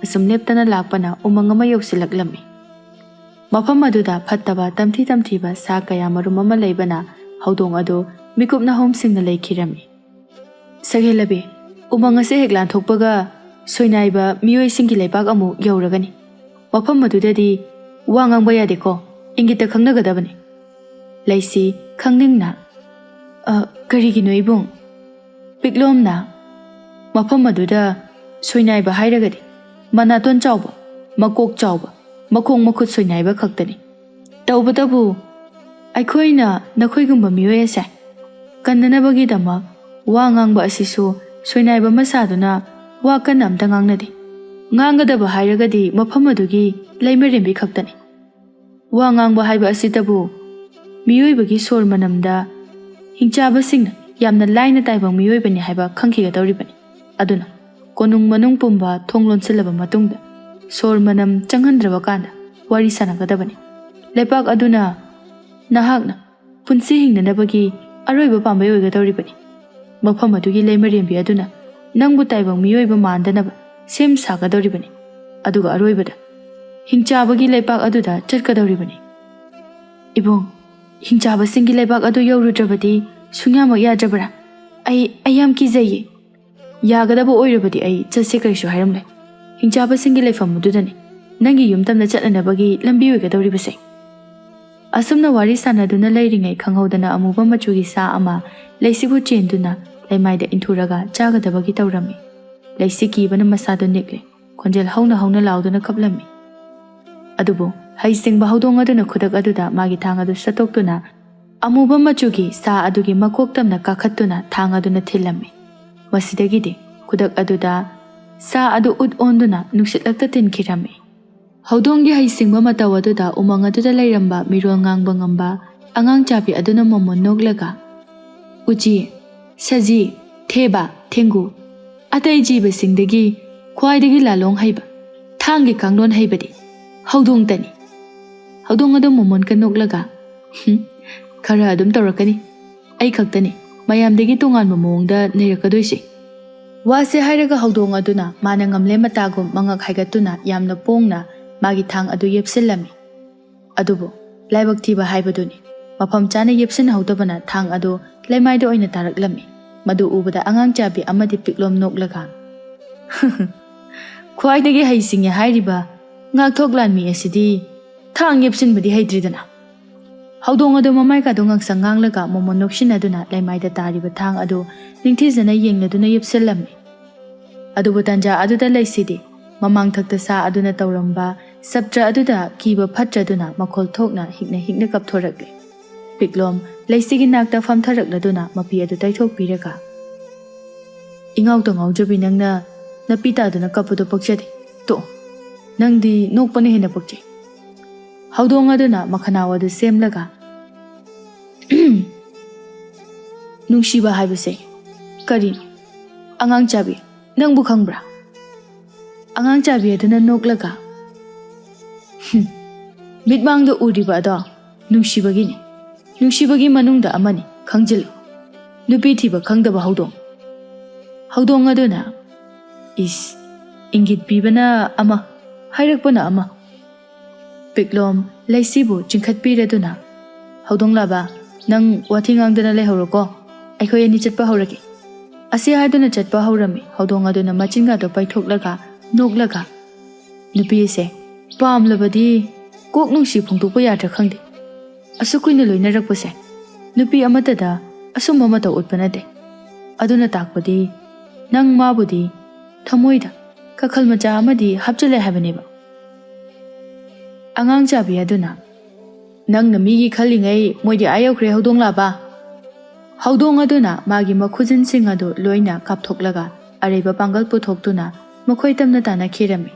ꯑꯁꯨꯝ ꯂꯦꯞꯇꯅ ꯂꯥꯛꯄꯅ ꯎꯃꯪ ꯑꯃ ꯌꯧꯁꯤꯜꯂꯛꯂꯝꯃꯤ꯫ ꯃꯐꯝ ꯑꯗꯨꯗ ꯐꯠꯇꯕ ꯇꯝꯊꯤ ꯇꯝꯊꯤꯕ ꯁꯥ ꯀꯌꯥ ꯃꯔꯨꯝ ꯑꯃ ꯂꯩꯕꯅ ꯍꯧꯗꯣꯡ ꯑꯗꯨ ꯃꯤꯀꯨꯞ ꯅꯥꯍꯨꯝꯁꯤꯡꯅ ꯂꯩꯈꯤꯔꯝꯃꯤ꯫ "ꯁꯛꯍꯦꯜꯂꯕꯤ, ꯎꯃꯪ ꯑꯁꯤ ꯍꯦꯛ ꯂꯥꯟꯊꯣꯛꯄꯒ ꯁꯣꯏꯅꯥꯏꯕ ꯃꯤꯑꯣꯏꯁꯤꯡꯒꯤ ꯂꯩꯄꯥꯛ ꯑꯃꯨꯛ ꯌꯧꯔꯒꯅꯤ꯫ ꯃꯐꯝ ꯑꯗꯨꯗꯗꯤ ꯋꯥ ꯉꯥꯡꯕ ꯌꯥꯗꯦꯀꯣ, ꯏꯪꯒꯤꯠꯇ ꯈꯪꯅꯒꯗꯕꯅꯤ"꯫ ꯂꯩꯁꯤ ꯈꯪꯅꯤꯡꯅ "ꯀꯔꯤꯒꯤꯅꯣ ꯏꯕꯨꯡ"꯫ ꯄꯤꯛꯂꯣꯝꯅ "ꯃꯐꯝ ꯑꯗꯨꯗ ꯁꯣꯏꯅꯥꯏꯕ ꯍꯥꯏꯔꯒꯗꯤ ꯃꯅꯥꯇꯣꯟ ꯆꯥꯎꯕ, ꯃꯀꯣꯛ ꯆꯥꯎꯕ, ꯃꯈꯣꯡ ꯃꯈꯨꯠ ꯁꯣꯏꯅꯥꯏꯕ ꯈꯛꯇꯅꯤ꯫ ꯇꯧꯕꯇꯕꯨ ꯑꯩꯈꯣꯏꯅ ꯅꯈꯣꯏꯒꯨꯝꯕ ꯃꯤꯑꯣꯏ ꯑꯁꯦ ꯀꯟꯅꯅꯕꯒꯤꯗꯃꯛ ꯋꯥ ꯉꯥꯡꯕ ꯑꯁꯤꯁꯨ ꯁꯣꯏꯅꯥꯏꯕ ꯑꯃ ꯁꯥꯗꯨꯅ ꯋꯥ ꯀꯟꯅ ꯑꯝꯇ ꯉꯥꯡꯅꯗꯦ꯫ ꯉꯥꯡꯒꯗꯕ ꯍꯥꯏꯔꯒꯗꯤ ꯃꯐꯝ ꯑꯗꯨꯒꯤ ꯂꯩꯃꯔꯦꯝꯕꯤ ꯈꯛꯇꯅꯤ꯫ ꯋꯥ ꯉꯥꯡꯕ ꯍꯥꯏꯕ ꯑꯁꯤꯇꯕꯨ ꯃꯤꯑꯣꯏꯕꯒꯤ ꯁꯣꯔ ꯃꯅꯝꯗ ꯍꯤꯡꯆꯥꯕꯁꯤꯡꯅ ꯌꯥꯝꯅ ꯂꯥꯏꯅ ꯇꯥꯏꯕꯪ ꯃꯤꯑꯣꯏꯕꯅꯤ ꯍꯥꯏꯕ ꯈꯪꯈꯤꯒꯗꯧꯔꯤꯕꯅꯤ꯫ ꯑꯗꯨꯅ ꯀꯣꯅꯨꯡ ꯃꯅꯨꯡ ꯄꯨꯝꯕ ꯊꯣꯡ ꯂꯣꯟꯁꯤꯜꯂꯕ ꯃꯇꯨꯡꯗ ꯁꯣꯔ ꯃꯅꯝ ꯆꯪꯍꯟꯗ꯭ꯔꯕ ꯀꯥꯟꯗ ꯋꯥꯔꯤ ꯁꯥꯟꯅꯒꯗꯕꯅꯤ꯫ ꯂꯩꯄꯥꯛ ꯑꯗꯨꯅ ꯅꯍꯥꯛꯅ ꯄꯨꯟꯁꯤ ꯍꯤꯡꯅꯅꯕꯒꯤ ꯑꯔꯣꯏꯕ ꯄꯥꯝꯕꯩ ꯑꯣꯏꯒꯗꯧꯔꯤꯕꯅꯤ꯫ ꯃꯐꯝ ꯑꯗꯨꯒꯤ ꯂꯩꯃꯔꯦꯝꯕꯤ ꯑꯗꯨꯅ ꯅꯪꯕꯨ ꯇꯥꯏꯕꯪ ꯃꯤꯑꯣꯏꯕ ꯃꯥꯟꯗꯅꯕ ꯁꯦꯝ ꯁꯥꯒꯗꯧꯔꯤꯕꯅꯤ, ꯑꯗꯨꯒ ꯑꯔꯣꯏꯕꯗ ꯍꯤꯡꯆꯥꯕꯒꯤ ꯂꯩꯄꯥꯛ ꯑꯗꯨꯗ ꯆꯠꯀꯗꯧꯔꯤꯕꯅꯤ꯫ ꯏꯕꯨꯡ, ꯍꯤꯡꯆꯥꯕꯁꯤꯡꯒꯤ ꯂꯩꯄꯥꯛ ꯑꯗꯨ ꯌꯧꯔꯨꯗ꯭ꯔꯕꯗꯤ ꯁꯨꯡꯌꯥꯃꯛ ꯌꯥꯗ꯭ꯔꯕ꯭ꯔꯥ? ꯑꯩ ꯌꯥꯝ ꯀꯤꯖꯩꯌꯦ꯫ ꯌꯥꯒꯗꯕ ꯑꯣꯏꯔꯕꯗꯤ ꯑꯩ ꯆꯠꯁꯦ ꯀꯔꯤꯁꯨ ꯍꯥꯏꯔꯝꯂꯣꯏ꯫ ꯍꯤꯡꯆꯥꯕꯁꯤꯡꯒꯤ ꯂꯩꯐꯝ ꯑꯗꯨꯗꯅꯤ ꯅꯪꯒꯤ ꯌꯨꯝ ꯇꯝꯅ ꯆꯠꯅꯅꯕꯒꯤ ꯂꯝꯕꯤ ꯑꯣꯏꯒꯗꯧꯔꯤꯕꯁꯦ"꯫ ꯑꯁꯨꯝꯅ ꯋꯥꯔꯤ ꯁꯥꯟꯅꯗꯨꯅ ꯂꯩꯔꯤꯉꯩ ꯈꯪꯍꯧꯗꯅ ꯑꯃꯨꯕ ꯃꯆꯨꯒꯤ ꯁꯥ ꯑꯃ ꯂꯩꯁꯤꯕꯨ ꯆꯦꯟꯗꯨꯅ ꯂꯩꯃꯥꯏꯗ ꯏꯟꯊꯨꯔꯒ ꯆꯥꯒꯗꯕꯒꯤ ꯇꯧꯔꯝꯃꯤ꯫ ꯂꯩꯁꯤ ꯀꯤꯕꯅ ꯃꯁꯥꯗꯨ ꯅꯤꯛꯂꯦ, ꯈꯣꯟꯖꯦꯜ ꯍꯧꯅ ꯍꯧꯅ ಲಾꯎꯗꯨꯅ ꯀꯞꯂꯝꯃꯤ꯫ ꯑꯗꯨꯕꯨ ꯍꯩꯁꯤꯡꯕ ꯍꯧꯗꯣꯡ ꯑꯗꯨꯅ ꯈꯨꯗꯛ ꯑꯗꯨꯗ ꯃꯥꯒꯤ ꯊꯥꯡ ꯑꯗꯨ ꯁꯠꯇꯣꯛꯇꯨꯅ ꯑꯃꯨꯕ ꯃꯆꯨꯒꯤ ꯁꯥ ꯑꯗꯨꯒꯤ ꯃꯀꯣꯛ ꯇꯝꯅ ꯀꯥꯈꯠꯇꯨꯅ ꯊꯥꯡ ꯑꯗꯨꯅ ꯊꯤꯜꯂꯝꯃꯤ꯫ ꯃꯁꯤꯗꯒꯤꯗꯤ ꯈꯨꯗꯛ ꯑꯗꯨꯗ ꯁꯥ ꯑꯗꯨ ꯎꯠ ꯑꯣꯟꯗꯨꯅ ꯅꯨꯡꯁꯤꯠꯂꯛꯇ ꯇꯤꯟꯈꯤꯔꯝꯃꯤ꯫ ꯍꯧꯗꯣꯡꯒꯤ ꯍꯩꯁꯤꯡꯕ ꯃꯇꯧ ꯑꯗꯨꯗ ꯎꯃꯪ ꯑꯗꯨꯗ ꯂꯩꯔꯝꯕ ꯃꯤꯔꯣꯜ ꯉꯥꯡꯕ ꯉꯝꯕ ꯑꯉꯥꯡ ꯆꯥꯕꯤ ꯑꯗꯨꯅ ꯃꯃꯣꯟ ꯅꯣꯛꯂꯒ "ꯎꯆꯤ, ꯁꯖꯤ, ꯊꯦꯕꯥ, ꯊꯦꯡꯒꯨ, ꯑꯇꯩ ꯖꯤꯕꯁꯤꯡꯗꯒꯤ ꯈ꯭ꯋꯥꯏꯗꯒꯤ ꯂꯥꯂꯣꯡ ꯍꯩꯕ, ꯊꯥꯡꯒꯤ ꯀꯥꯡꯂꯣꯟ ꯍꯩꯕꯗꯤ ꯍꯧꯗꯣꯡꯇꯅꯤ"꯫ ꯍꯧꯗꯣꯡ ꯑꯗꯨ ꯃꯃꯣꯟꯀ ꯅꯣꯛꯂꯒ "ꯈꯔ ꯑꯗꯨꯝ ꯇꯧꯔꯛꯀꯅꯤ, ꯑꯩ ꯈꯛꯇꯅꯤ ꯃꯌꯥꯝꯗꯒꯤ ꯇꯣꯉꯥꯟꯕ ꯃꯑꯣꯡꯗ ꯅꯩꯔꯛꯀꯗꯣꯏꯁꯦ"꯫ ꯋꯥꯁꯦ ꯍꯥꯏꯔꯒ ꯍꯧꯗꯣꯡ ꯑꯗꯨꯅ ꯃꯥꯅ ꯉꯝꯂꯦ ꯃꯇꯥꯒꯨꯝ ꯃꯉꯛ ꯍꯥꯏꯒꯠꯇꯨꯅ ꯌꯥꯝꯅ ꯄꯣꯡꯅ ꯃꯥꯒꯤ ꯊꯥꯡ ꯑꯗꯨ ꯌꯦꯞꯁꯤꯜꯂꯝꯃꯤ꯫ ꯑꯗꯨꯕꯨ ꯂꯥꯏꯕꯛ ꯊꯤꯕ ꯍꯥꯏꯕꯗꯨꯅꯤ, ꯃꯐꯝ ꯆꯥꯅ ꯌꯦꯞꯁꯤꯟꯍꯧꯗꯕꯅ ꯊꯥꯡ ꯑꯗꯨ ꯂꯩꯃꯥꯏꯗ ꯑꯣꯏꯅ ꯇꯥꯔꯛꯂꯝꯃꯤ꯫ ꯃꯗꯨ ꯎꯕꯗ ꯑꯉꯥꯡ ꯆꯥꯕꯤ ꯑꯃꯗꯤ ꯄꯤꯛꯂꯣꯝ ꯅꯣꯛꯂꯒ "ꯈ꯭ꯋꯥꯏꯗꯒꯤ ꯍꯩꯁꯤꯡꯉꯦ ꯍꯥꯏꯔꯤꯕ ꯉꯥꯛꯊꯣꯛ ꯂꯥꯟꯃꯤ ꯑꯁꯤꯗꯤ ꯊꯥꯡ ꯌꯦꯞꯁꯤꯟꯕꯗꯤ ꯍꯩꯇ꯭ꯔꯤꯗꯅ"꯫ ꯍꯧꯗꯣꯡ ꯑꯗꯨ ꯃꯃꯥꯏꯀꯥꯗꯨ ꯉꯥꯡꯁꯪ ꯉꯥꯡꯂꯒ ꯃꯃꯣꯟ ꯅꯣꯛꯁꯤꯟꯅꯗꯨꯅ ꯂꯩꯃꯥꯏꯗ ꯇꯥꯔꯤꯕ ꯊꯥꯡ ꯑꯗꯨ ꯅꯤꯡꯊꯤꯖꯅ ꯌꯦꯡꯂꯗꯨꯅ ꯌꯦꯞꯁꯤꯜꯂꯝꯃꯤ꯫ ꯑꯗꯨꯕꯨ ꯇꯟꯖꯥ ꯑꯗꯨꯗ ꯂꯩꯁꯤꯗꯤ ꯃꯃꯥꯡꯊꯛꯇ ꯁꯥ ꯑꯗꯨꯅ ꯇꯧꯔꯝꯕ ꯁꯞꯇ꯭ꯔ ꯑꯗꯨꯗ ꯀꯤꯕ ꯐꯠꯇ꯭ꯔꯗꯨꯅ ꯃꯈꯣꯜ ꯊꯣꯛꯅ ꯍꯤꯛꯅ ꯍꯤꯛꯅ ꯀꯞꯊꯣꯔꯛꯂꯦ꯫ ꯄꯤꯛꯂꯣꯝ ꯂꯩꯁꯤꯒꯤ ꯅꯥꯛꯇ ꯐꯝꯊꯔꯛꯂꯗꯨꯅ ꯃꯄꯤ ꯑꯗꯨ ꯇꯩꯊꯣꯛꯄꯤꯔꯒ "ꯏꯉꯥꯎꯇ ꯉꯥꯎꯖꯕꯤ, ꯅꯪꯅ ꯅꯄꯤ ꯇꯥꯗꯨꯅ ꯀꯞꯄꯗꯣ ꯄꯛꯆꯗꯦ, ꯇꯣꯛꯑꯣ, ꯅꯪꯗꯤ ꯅꯣꯛꯄꯅ ꯍꯦꯟꯅ ꯄꯛꯆꯩ"꯫ ꯍꯧꯗꯣꯡ ꯑꯗꯨꯅ ꯃꯈꯅꯥꯎ ꯑꯗꯨ ꯁꯦꯝꯂꯒ "ꯅꯨꯡꯁꯤꯕ ꯍꯥꯏꯕꯁꯦ ꯀꯔꯤꯅꯣ? ꯑꯉꯥꯡ ꯆꯥꯕꯤ, ꯅꯪꯕꯨ ꯈꯪꯕ꯭ꯔꯥ"꯫ ꯑꯉꯥꯡ ꯆꯥꯕꯤ ꯑꯗꯨꯅ ꯅꯣꯛꯂꯒ "ꯃꯤꯠꯃꯥꯡꯗ ꯎꯔꯤꯕ ꯑꯗꯣ ꯅꯨꯡꯁꯤꯕꯒꯤꯅꯤ, ꯅꯨꯡꯁꯤꯕꯒꯤ ꯃꯅꯨꯡꯗ ꯑꯃꯅꯤ, ꯈꯪꯖꯤꯜꯂꯨ, ꯅꯨꯄꯤ ꯊꯤꯕ ꯈꯪꯗꯕ ꯍꯧꯗꯣꯡ"꯫ ꯍꯧꯗꯣꯡ ꯑꯗꯨꯅ "ꯏꯁ, ꯏꯪꯒꯤꯠ ꯄꯤꯕꯅ ꯑꯃ, ꯍꯥꯏꯔꯛꯄꯅ ꯑꯃ"꯫ ꯄꯤꯛꯂꯣꯝ ꯂꯩꯁꯤꯕꯨ ꯆꯤꯡꯈꯠꯄꯤꯔꯗꯨꯅ "ꯍꯧꯗꯣꯡ ꯂꯥꯕ, ꯅꯪ ꯋꯥꯊꯤ ꯉꯥꯡꯗꯅ ꯂꯩꯍꯧꯔꯣꯀꯣ, ꯑꯩꯈꯣꯏ ꯑꯅꯤ ꯆꯠꯄ ꯍꯧꯔꯒꯦ"꯫ ꯑꯁꯤ ꯍꯥꯏꯗꯨꯅ ꯆꯠꯄ ꯍꯧꯔꯝꯃꯤ꯫ ꯍꯧꯗꯣꯡ ꯑꯗꯨꯅ ꯃꯆꯤꯟꯒꯥꯗꯣ ꯄꯩꯊꯣꯛꯂꯒ ꯅꯣꯛꯂꯒ "ꯅꯨꯄꯤꯁꯦ ꯄꯥꯝꯂꯕꯗꯤ ꯀꯣꯛ ꯅꯨꯡꯁꯤ ꯐꯣꯡꯗꯣꯛꯄ ꯌꯥꯗ꯭ꯔꯥ ꯈꯪꯗꯦ. ꯑꯁꯨꯛ ꯀꯨꯏꯅ ꯂꯣꯏꯅꯔꯛꯄꯁꯦ ꯅꯨꯄꯤ ꯑꯃꯠꯇꯗ ꯑꯁꯨꯝꯕ ꯃꯇꯧ ꯎꯠꯄ ꯅꯠꯇꯦ. ꯑꯗꯨꯅ ꯇꯥꯛꯄꯗꯤ ꯅꯪ ꯃꯥꯕꯨꯗꯤ ꯊꯃꯣꯏꯗ ꯀꯈꯜ ꯃꯆꯥ ꯑꯃꯗꯤ ꯍꯥꯞꯆꯤꯜꯂꯦ ꯍꯥꯏꯕꯅꯦꯕ꯫ ꯑꯉꯥꯡ ꯆꯥꯕꯤ ꯑꯗꯨꯅ ꯅꯪꯅ ꯃꯤꯒꯤ ꯈꯜꯂꯤꯉꯩ ꯃꯣꯏꯗꯤ ꯑꯥ ꯌꯧꯈ꯭ꯔꯦ ꯍꯧꯗꯣꯡ ꯂꯥꯕ꯫ ꯍꯧꯗꯣꯡ ꯑꯗꯨꯅ ꯃꯥꯒꯤ ꯃꯈꯨꯖꯤꯟꯁꯤꯡ ꯑꯗꯨ ꯂꯣꯏꯅ ꯀꯥꯞꯊꯣꯛꯂꯒ ꯑꯔꯩꯕ ꯄꯥꯡꯒꯜ ꯄꯨꯊꯣꯛꯇꯨꯅ ꯃꯈꯣꯏ ꯇꯝꯅ ꯇꯥꯟꯅꯈꯤꯔꯝꯃꯤ꯫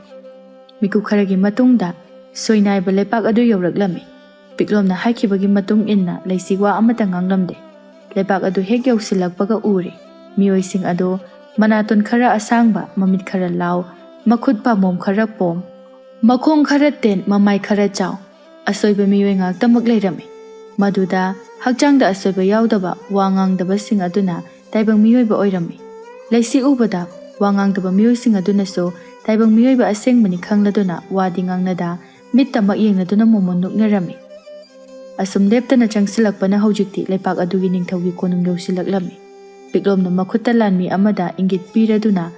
ꯃꯤꯀꯨꯞ ꯈꯔꯒꯤ ꯃꯇꯨꯡꯗ ꯁꯣꯏꯅꯥꯏꯕ ꯂꯩꯄꯥꯛ ꯑꯗꯨ ꯌꯧꯔꯛꯂꯝꯃꯤ꯫ ꯄꯤꯛꯂꯣꯝꯅ ꯍꯥꯏꯈꯤꯕꯒꯤ ꯃꯇꯨꯡ ꯏꯟꯅ ꯂꯩꯁꯤ ꯋꯥ ꯑꯃꯠꯇ ꯉꯥꯡꯂꯝꯗꯦ꯫ ꯂꯩꯄꯥꯛ ꯑꯗꯨ ꯍꯦꯛ ꯌꯧꯁꯤꯜꯂꯛꯄꯒ ꯎꯔꯦ ꯃꯤꯑꯣꯏꯁꯤꯡ ꯑꯗꯨ ꯃꯅꯥꯇꯣꯟ ꯈꯔ ꯑꯁꯥꯡꯕ, ꯃꯃꯤꯠ ꯈꯔ ꯂꯥꯎ, ꯃꯈꯨꯠ ꯄꯥꯝꯕꯣꯝ ꯈꯔ ꯄꯣꯝ, ꯃꯈꯣꯡ ꯈꯔ ꯇꯦꯟ, ꯃꯃꯥꯏ ꯈꯔ ꯆꯥꯎ, ꯑꯁꯣꯏꯕ ꯃꯤꯑꯣꯏ ꯉꯥꯛꯇꯃꯛ ꯂꯩꯔꯝꯃꯤ꯫ ꯃꯗꯨꯗ ꯍꯛꯆꯥꯡꯗ ꯑꯁꯣꯏꯕ ꯌꯥꯎꯗꯕ ꯋꯥ ꯉꯥꯡꯗꯕꯁꯤꯡ ꯑꯗꯨꯅ ꯇꯥꯏꯕꯪ ꯃꯤꯑꯣꯏꯕ ꯑꯣꯏꯔꯝꯃꯤ꯫ ꯂꯩꯁꯤ ꯎꯕꯗ ꯋꯥ ꯉꯥꯡꯗꯕ ꯃꯤꯑꯣꯏꯁꯤꯡ ꯑꯗꯨꯅꯁꯨ ꯇꯥꯏꯕꯪ ꯃꯤꯑꯣꯏꯕ ꯑꯁꯦꯡꯕꯅꯤ ꯈꯪꯂꯗꯨꯅ ꯋꯥꯗꯤ ꯉꯥꯡꯅꯗ ꯃꯤꯠꯇꯃꯛ ꯌꯦꯡꯅꯗꯨꯅ ꯃꯣꯃꯣꯟ ꯅꯣꯛꯅꯔꯝꯃꯤ꯫ ꯑꯁꯨꯝ ꯂꯦꯞꯇꯅ ꯆꯪꯁꯤꯜꯂꯛꯄꯅ ꯍꯧꯖꯤꯛꯇꯤ ꯂꯩꯄꯥꯛ ꯑꯗꯨꯒꯤ ꯅꯤꯡꯊꯧꯒꯤ ꯀꯣꯅꯨꯡ ꯌꯧꯁꯤꯜꯂꯛꯂꯝꯃꯤ꯫ ꯄꯤꯛꯂꯣꯝꯅ ꯃꯈꯨꯠꯇ ꯂꯥꯟꯃꯤ ꯑꯃꯗ ꯏꯪꯒꯤꯠ ꯄꯤꯔꯗꯨꯅ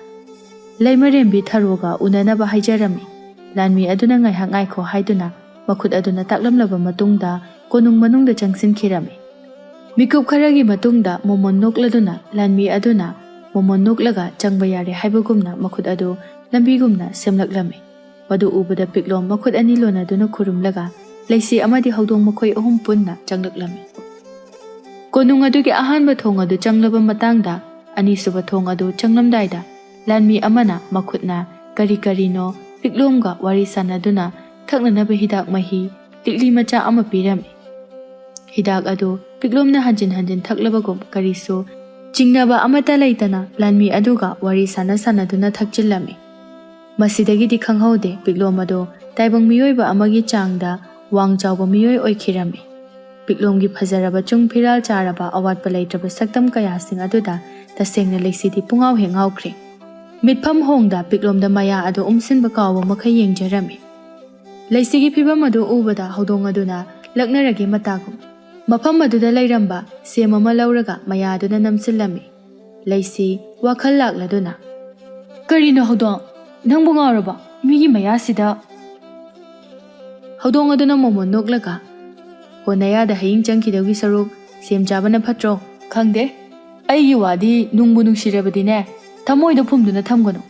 ꯂꯩꯃꯔꯦꯝꯕꯤ ꯊꯔꯣꯒ ꯎꯅꯅꯕ ꯍꯥꯏꯖꯔꯝꯃꯤ꯫ ꯂꯥꯟꯃꯤ ꯑꯗꯨꯅ ꯉꯥꯏꯍꯥꯛ ꯉꯥꯏꯈꯣ ꯍꯥꯏꯗꯨꯅ ꯃꯈꯨꯠ ꯑꯗꯨꯅ ꯇꯥꯛꯂꯝꯂꯕ ꯃꯇꯨꯡꯗ ꯀꯣꯅꯨꯡ ꯃꯅꯨꯡꯗ ꯆꯪꯁꯤꯟꯈꯤꯔꯝꯃꯤ꯫ ꯃꯤꯀꯨꯞ ꯈꯔꯒꯤ ꯃꯇꯨꯡꯗ ꯃꯣꯃꯣꯟ ꯅꯣꯛꯂꯗꯨꯅ ꯂꯥꯟꯃꯤ ꯑꯗꯨꯅ ꯃꯣꯃꯣꯟ ꯅꯣꯛꯂꯒ ꯆꯪꯕ ꯌꯥꯔꯦ ꯍꯥꯏꯕꯒꯨꯝꯅ ꯃꯈꯨꯠ ꯑꯗꯨ ꯂꯝꯕꯤꯒꯨꯝꯅ ꯁꯦꯝꯂꯛꯂꯝꯃꯤ꯫ ꯃꯗꯨ ꯎꯕꯗ ꯄꯤꯛꯂꯣꯝ ꯃꯈꯨꯠ ꯑꯅꯤ ꯂꯣꯟꯅꯗꯨꯅ ꯈꯨꯔꯨꯝꯂꯒ ꯂꯩꯁꯤ ꯑꯃꯗꯤ ꯍꯧꯗꯣꯡ ꯃꯈꯣꯏ ꯑꯍꯨꯝ ꯄꯨꯟꯅ ꯆꯪꯂꯛꯂꯝꯃꯤ꯫ ꯀꯣꯅꯨꯡ ꯑꯗꯨꯒꯤ ꯑꯍꯥꯟꯕ ꯊꯣꯡ ꯑꯗꯨ ꯆꯪꯂꯕ ꯃꯇꯥꯡꯗ ꯑꯅꯤꯁꯨꯕ ꯊꯣꯡ ꯑꯗꯨ ꯆꯪꯂꯝꯗꯥꯏꯗ ꯂꯥꯟꯃꯤ ꯑꯃꯅ ꯃꯈꯨꯠꯅ ꯀꯔꯤ ꯀꯔꯤꯅꯣ ꯄꯤꯛꯂꯣꯝꯒ ꯋꯥꯔꯤ ꯁꯥꯟꯅꯗꯨꯅ ꯊꯛꯅꯅꯕ ꯍꯤꯗꯥꯛ ꯃꯍꯤ ꯂꯤꯛꯂꯤ ꯃꯆꯥ ꯑꯃ ꯄꯤꯔꯝꯃꯤ꯫ ꯍꯤꯗꯥꯛ ꯑꯗꯨ ꯄꯤꯛꯂꯣꯝꯅ ꯍꯟꯖꯤꯟ ꯍꯟꯖꯤꯟ ꯊꯛꯂꯕꯒꯨꯝ ꯀꯔꯤꯁꯨ ꯆꯤꯡꯅꯕ ꯑꯃꯠꯇ ꯂꯩꯇꯅ ꯂꯥꯟꯃꯤ ꯑꯗꯨꯒ ꯋꯥꯔꯤ ꯁꯥꯟꯅꯗꯨꯅ ꯊꯛꯆꯤꯜꯂꯝꯃꯤ꯫ ꯃꯁꯤꯗꯒꯤꯗꯤ ꯈꯪꯍꯧꯗꯦ ꯄꯤꯛꯂꯣꯝ ꯑꯗꯨ ꯇꯥꯏꯕꯪ ꯃꯤꯑꯣꯏꯕ ꯑꯃꯒꯤ ꯆꯥꯡꯗ ꯋꯥꯡ ꯆꯥꯎꯕ ꯃꯤꯑꯣꯏ ꯑꯣꯏꯈꯤꯔꯝꯃꯤ꯫ ꯄꯤꯛꯂꯣꯝꯒꯤ ꯐꯖꯔꯕ ꯆꯨꯡ ꯐꯤꯔꯥꯜ ꯆꯥꯔꯕ ꯑꯋꯥꯠꯄ ꯂꯩꯇ꯭ꯔꯕ ꯁꯛꯇꯝ ꯀꯌꯥꯁꯤꯡ ꯑꯗꯨꯗ ꯇꯁꯦꯡꯅ ꯂꯩꯁꯤꯗꯤ ꯄꯨꯡꯉꯥꯎ ꯍꯦꯛ ꯉꯥꯎꯈ꯭ꯔꯦ꯫ ꯃꯤꯠꯐꯝ ꯍꯣꯡꯗ ꯄꯤꯛꯂꯣꯝꯗ ꯃꯌꯥ ꯑꯗꯨ ꯎꯝꯁꯤꯟꯕ ꯀꯥꯎꯕ ꯃꯈꯩ ꯌꯦꯡꯖꯔꯝꯃꯤ꯫ ꯂꯩꯁꯤꯒꯤ ꯐꯤꯕꯝ ꯑꯗꯨ ꯎꯕꯗ ꯍꯧꯗꯣꯡ ꯑꯗꯨꯅ ꯂꯛꯅꯔꯒꯦ ꯃꯇꯥꯒꯨꯝ ꯃꯐꯝ ꯑꯗꯨꯗ ꯂꯩꯔꯝꯕ ꯁꯦꯝ ꯑꯃ ꯂꯧꯔꯒ ꯃꯌꯥ ꯑꯗꯨꯅ ꯅꯝꯁꯤꯜꯂꯝꯃꯤ꯫ ꯂꯩꯁꯤ ꯋꯥꯈꯜ ꯂꯥꯛꯂꯗꯨꯅ ꯀꯔꯤꯅꯣ ꯍꯧꯗꯣꯡ, ꯅꯪꯕꯨ ꯉꯥꯎꯔꯕ? ꯃꯤꯒꯤ ꯃꯌꯥꯁꯤꯗ꯫ ꯍꯧꯗꯣꯡ ꯑꯗꯨꯅ ꯃꯣꯃꯣꯟ ꯅꯣꯛꯂꯒ ꯍꯣ ꯅꯌꯥꯗ ꯍꯌꯤꯡ ꯆꯪꯈꯤꯗꯧꯒꯤ ꯁꯔꯨꯛ ꯁꯦꯝ ꯆꯥꯕꯅ ꯐꯠꯇ꯭ꯔꯣ? ꯈꯪꯗꯦ, ꯑꯩꯒꯤ ꯋꯥꯗꯤ ꯅꯨꯡꯕꯨ ꯅꯨꯡꯁꯤꯔꯕꯗꯤꯅꯦ ꯊꯃꯣꯏꯗ ꯐꯨꯝꯗꯨꯅ ꯊꯝꯒꯅꯨ꯫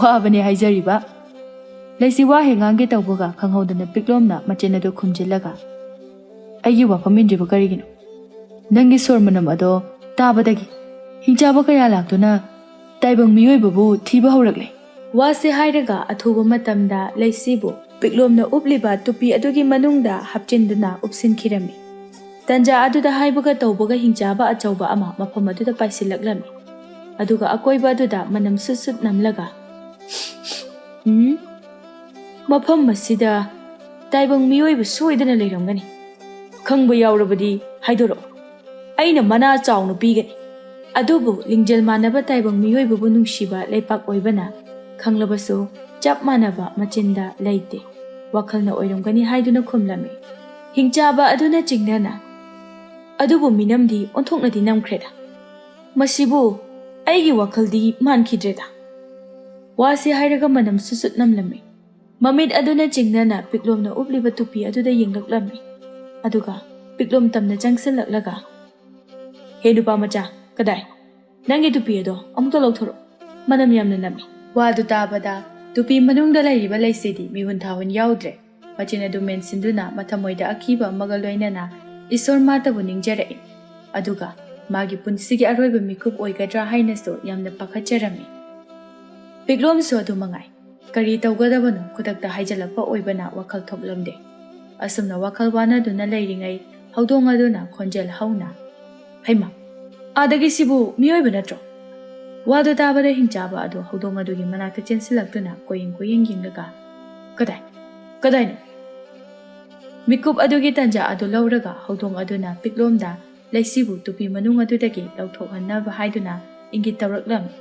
ꯋꯥꯕꯅꯦ ꯍꯥꯏꯖꯔꯤꯕ꯫ ꯂꯩꯁꯤ ꯋꯥ ꯍꯦꯛ ꯉꯥꯡꯒꯦ ꯇꯧꯕꯒ ꯈꯪꯍꯧꯗꯅ ꯄꯤꯛꯂꯣꯝꯅ ꯃꯆꯤꯟ ꯑꯗꯨ ꯈꯨꯝꯖꯤꯜꯂꯒ ꯑꯩꯒꯤ ꯋꯥꯐꯝ ꯏꯟꯗ꯭ꯔꯤꯕ ꯀꯔꯤꯒꯤꯅꯣ? ꯅꯪꯒꯤ ꯁꯣꯔ ꯃꯅꯝ ꯑꯗꯣ ꯇꯥꯕꯗꯒꯤ ꯍꯤꯡꯆꯥꯕ ꯀꯌꯥ ꯂꯥꯛꯇꯨꯅ ꯇꯥꯏꯕꯪ ꯃꯤꯑꯣꯏꯕꯕꯨ ꯊꯤꯕ ꯍꯧꯔꯛꯂꯦ꯫ ꯋꯥꯁꯦ ꯍꯥꯏꯔꯒ ꯑꯊꯨꯕ ꯃꯇꯝꯗ ꯂꯩꯁꯤꯕꯨ ꯄꯤꯛꯂꯣꯝꯅ ꯎꯞꯂꯤꯕ ꯇꯨꯄꯤ ꯑꯗꯨꯒꯤ ꯃꯅꯨꯡꯗ ꯍꯥꯞꯆꯤꯟꯗꯨꯅ ꯎꯞꯁꯤꯟꯈꯤꯔꯝꯃꯤ꯫ ꯇꯟꯖꯥ ꯑꯗꯨꯗ ꯍꯥꯏꯕꯒ ꯇꯧꯕꯒ ꯍꯤꯡꯆꯥꯕ ꯑꯆꯧꯕ ꯑꯃ ꯃꯐꯝ ꯑꯗꯨꯗ ꯄꯥꯏꯁꯤꯜꯂꯛꯂꯝꯃꯤ꯫ ꯑꯗꯨꯒ ꯑꯀꯣꯏꯕ ꯑꯗꯨꯗ ꯃꯅꯝ ꯁꯨꯠ ꯁꯨꯠ ꯅꯝꯂꯒ ꯃꯐꯝ ꯑꯁꯤꯗ ꯇꯥꯏꯕꯪ ꯃꯤꯑꯣꯏꯕ ꯁꯣꯏꯗꯅ ꯂꯩꯔꯝꯒꯅꯤ꯫ ꯈꯪꯕ ꯌꯥꯎꯔꯕꯗꯤ ꯍꯥꯏꯗꯣꯔꯛꯑꯣ, ꯑꯩꯅ ꯃꯅꯥ ꯆꯥꯎꯅ ꯄꯤꯒꯅꯤ꯫ ꯑꯗꯨꯕꯨ ꯂꯤꯡꯖꯦꯜ ꯃꯥꯟꯅꯕ ꯇꯥꯏꯕꯪ ꯃꯤꯑꯣꯏꯕꯕꯨ ꯅꯨꯡꯁꯤꯕ ꯂꯩꯄꯥꯛ ꯑꯣꯏꯕꯅ ꯈꯪꯂꯕꯁꯨ ꯆꯞ ꯃꯥꯟꯅꯕ ꯃꯆꯤꯟꯗ ꯂꯩꯇꯦ, ꯋꯥꯈꯜꯅ ꯑꯣꯏꯔꯝꯒꯅꯤ ꯍꯥꯏꯗꯨꯅ ꯈꯨꯝꯂꯝꯃꯤ꯫ ꯍꯤꯡꯆꯥꯕ ꯑꯗꯨꯅ ꯆꯤꯡꯅꯅ ꯑꯗꯨꯕꯨ ꯃꯤꯅꯝꯗꯤ ꯑꯣꯟꯊꯣꯛꯅꯗꯤ ꯅꯝꯈ꯭ꯔꯦꯗ, ꯃꯁꯤꯕꯨ ꯑꯩꯒꯤ ꯋꯥꯈꯜꯗꯤ ꯃꯥꯟꯈꯤꯗ꯭ꯔꯦꯗ꯫ ꯋꯥꯁꯤ ꯍꯥꯏꯔꯒ ꯃꯅꯝ ꯁꯨꯠ ꯁꯨꯠ ꯅꯝꯂꯝꯃꯤ꯫ ꯃꯃꯤꯠ ꯑꯗꯨꯅ ꯆꯤꯡꯅꯅ ꯄꯤꯛꯂꯣꯝꯅ ꯎꯞꯂꯤꯕ ꯇꯨꯄꯤ ꯑꯗꯨꯗ ꯌꯦꯡꯂꯛꯂꯝꯃꯤ꯫ ꯑꯗꯨꯒ ꯄꯤꯛꯂꯣꯝ ꯇꯝꯅ ꯆꯪꯁꯤꯜꯂꯛꯂꯒ ꯍꯦ ꯅꯨꯄꯥ ꯃꯆꯥ, ꯀꯗꯥꯏ? ꯅꯪꯒꯤ ꯇꯨꯄꯤ ꯑꯗꯣ ꯑꯃꯨꯛꯇ ꯂꯧꯊꯣꯔꯛꯑꯣ, ꯃꯅꯝ ꯌꯥꯝꯅ ꯅꯝꯃꯤ꯫ ꯋꯥꯗꯨ ꯇꯥꯕꯗ ꯇꯨꯄꯤ ꯃꯅꯨꯡꯗ ꯂꯩꯔꯤꯕ ꯂꯩꯁꯤꯗꯤ ꯃꯤꯍꯨꯟ ꯊꯥꯍꯨꯟ ꯌꯥꯎꯗ꯭ꯔꯦ꯫ ꯃꯆꯤꯟ ꯑꯗꯨ ꯃꯦꯟꯁꯤꯟꯗꯨꯅ ꯃꯊꯃꯣꯏꯗ ꯑꯀꯤꯕ ꯑꯃꯒ ꯂꯣꯏꯅꯅ ꯏꯁꯣꯔ ꯃꯥꯇꯕꯨ ꯅꯤꯡꯖꯔꯛꯏ꯫ ꯑꯗꯨꯒ ꯃꯥꯒꯤ ꯄꯨꯟꯁꯤꯒꯤ ꯑꯔꯣꯏꯕ ꯃꯤꯀꯨꯞ ꯑꯣꯏꯒꯗ꯭ꯔꯥ ꯍꯥꯏꯅꯁꯨ ꯌꯥꯝꯅ ꯄꯥꯈꯠꯆꯔꯝꯃꯤ꯫ ꯄꯤꯛꯂꯣꯝꯁꯨ ꯑꯗꯨ ꯃꯉꯥꯏ꯫ ꯀꯔꯤ ꯇꯧꯒꯗꯕꯅꯣ ꯈꯨꯗꯛꯇ ꯍꯥꯏꯖꯤꯜꯂꯛꯄ ꯑꯣꯏꯕꯅ ꯋꯥꯈꯜ ꯊꯣꯛꯂꯝꯗꯦ꯫ ꯑꯁꯨꯝꯅ ꯋꯥꯈꯜ ꯋꯥꯅꯗꯨꯅ ꯂꯩꯔꯤꯉꯩ ꯍꯧꯗꯣꯡ ꯑꯗꯨꯅ ꯈꯣꯟꯖꯦꯜ ꯍꯧꯅ ꯍꯩꯃꯥ, ꯑꯥꯗꯒꯤ ꯁꯤꯕꯨ ꯃꯤꯑꯣꯏꯕ ꯅꯠꯇ꯭ꯔꯣ? ꯋꯥꯗꯨ ꯇꯥꯕꯗ ꯍꯤꯡꯆꯥꯕ ꯑꯗꯨ ꯍꯧꯗꯣꯡ ꯑꯗꯨꯒꯤ ꯃꯅꯥꯛꯇ ꯆꯦꯟꯁꯤꯜꯂꯛꯇꯨꯅ ꯀꯣꯏꯌꯦꯡ ꯌꯦꯡꯂꯒ ꯀꯗꯥꯏꯅꯣ? ꯃꯤꯀꯨꯞ ꯑꯗꯨꯒꯤ ꯇꯟꯖꯥ ꯑꯗꯨ ꯂꯧꯔꯒ ꯍꯧꯗꯣꯡ ꯑꯗꯨꯅ ꯄꯤꯛꯂꯣꯝꯗ ꯂꯩꯁꯤꯕꯨ ꯇꯨꯄꯤ ꯃꯅꯨꯡ ꯑꯗꯨꯗꯒꯤ ꯂꯧꯊꯣꯛꯍꯟꯅꯕ ꯍꯥꯏꯗꯨꯅ ꯏꯪꯒꯤꯠ ꯇꯧꯔꯛꯂꯝꯃꯤ꯫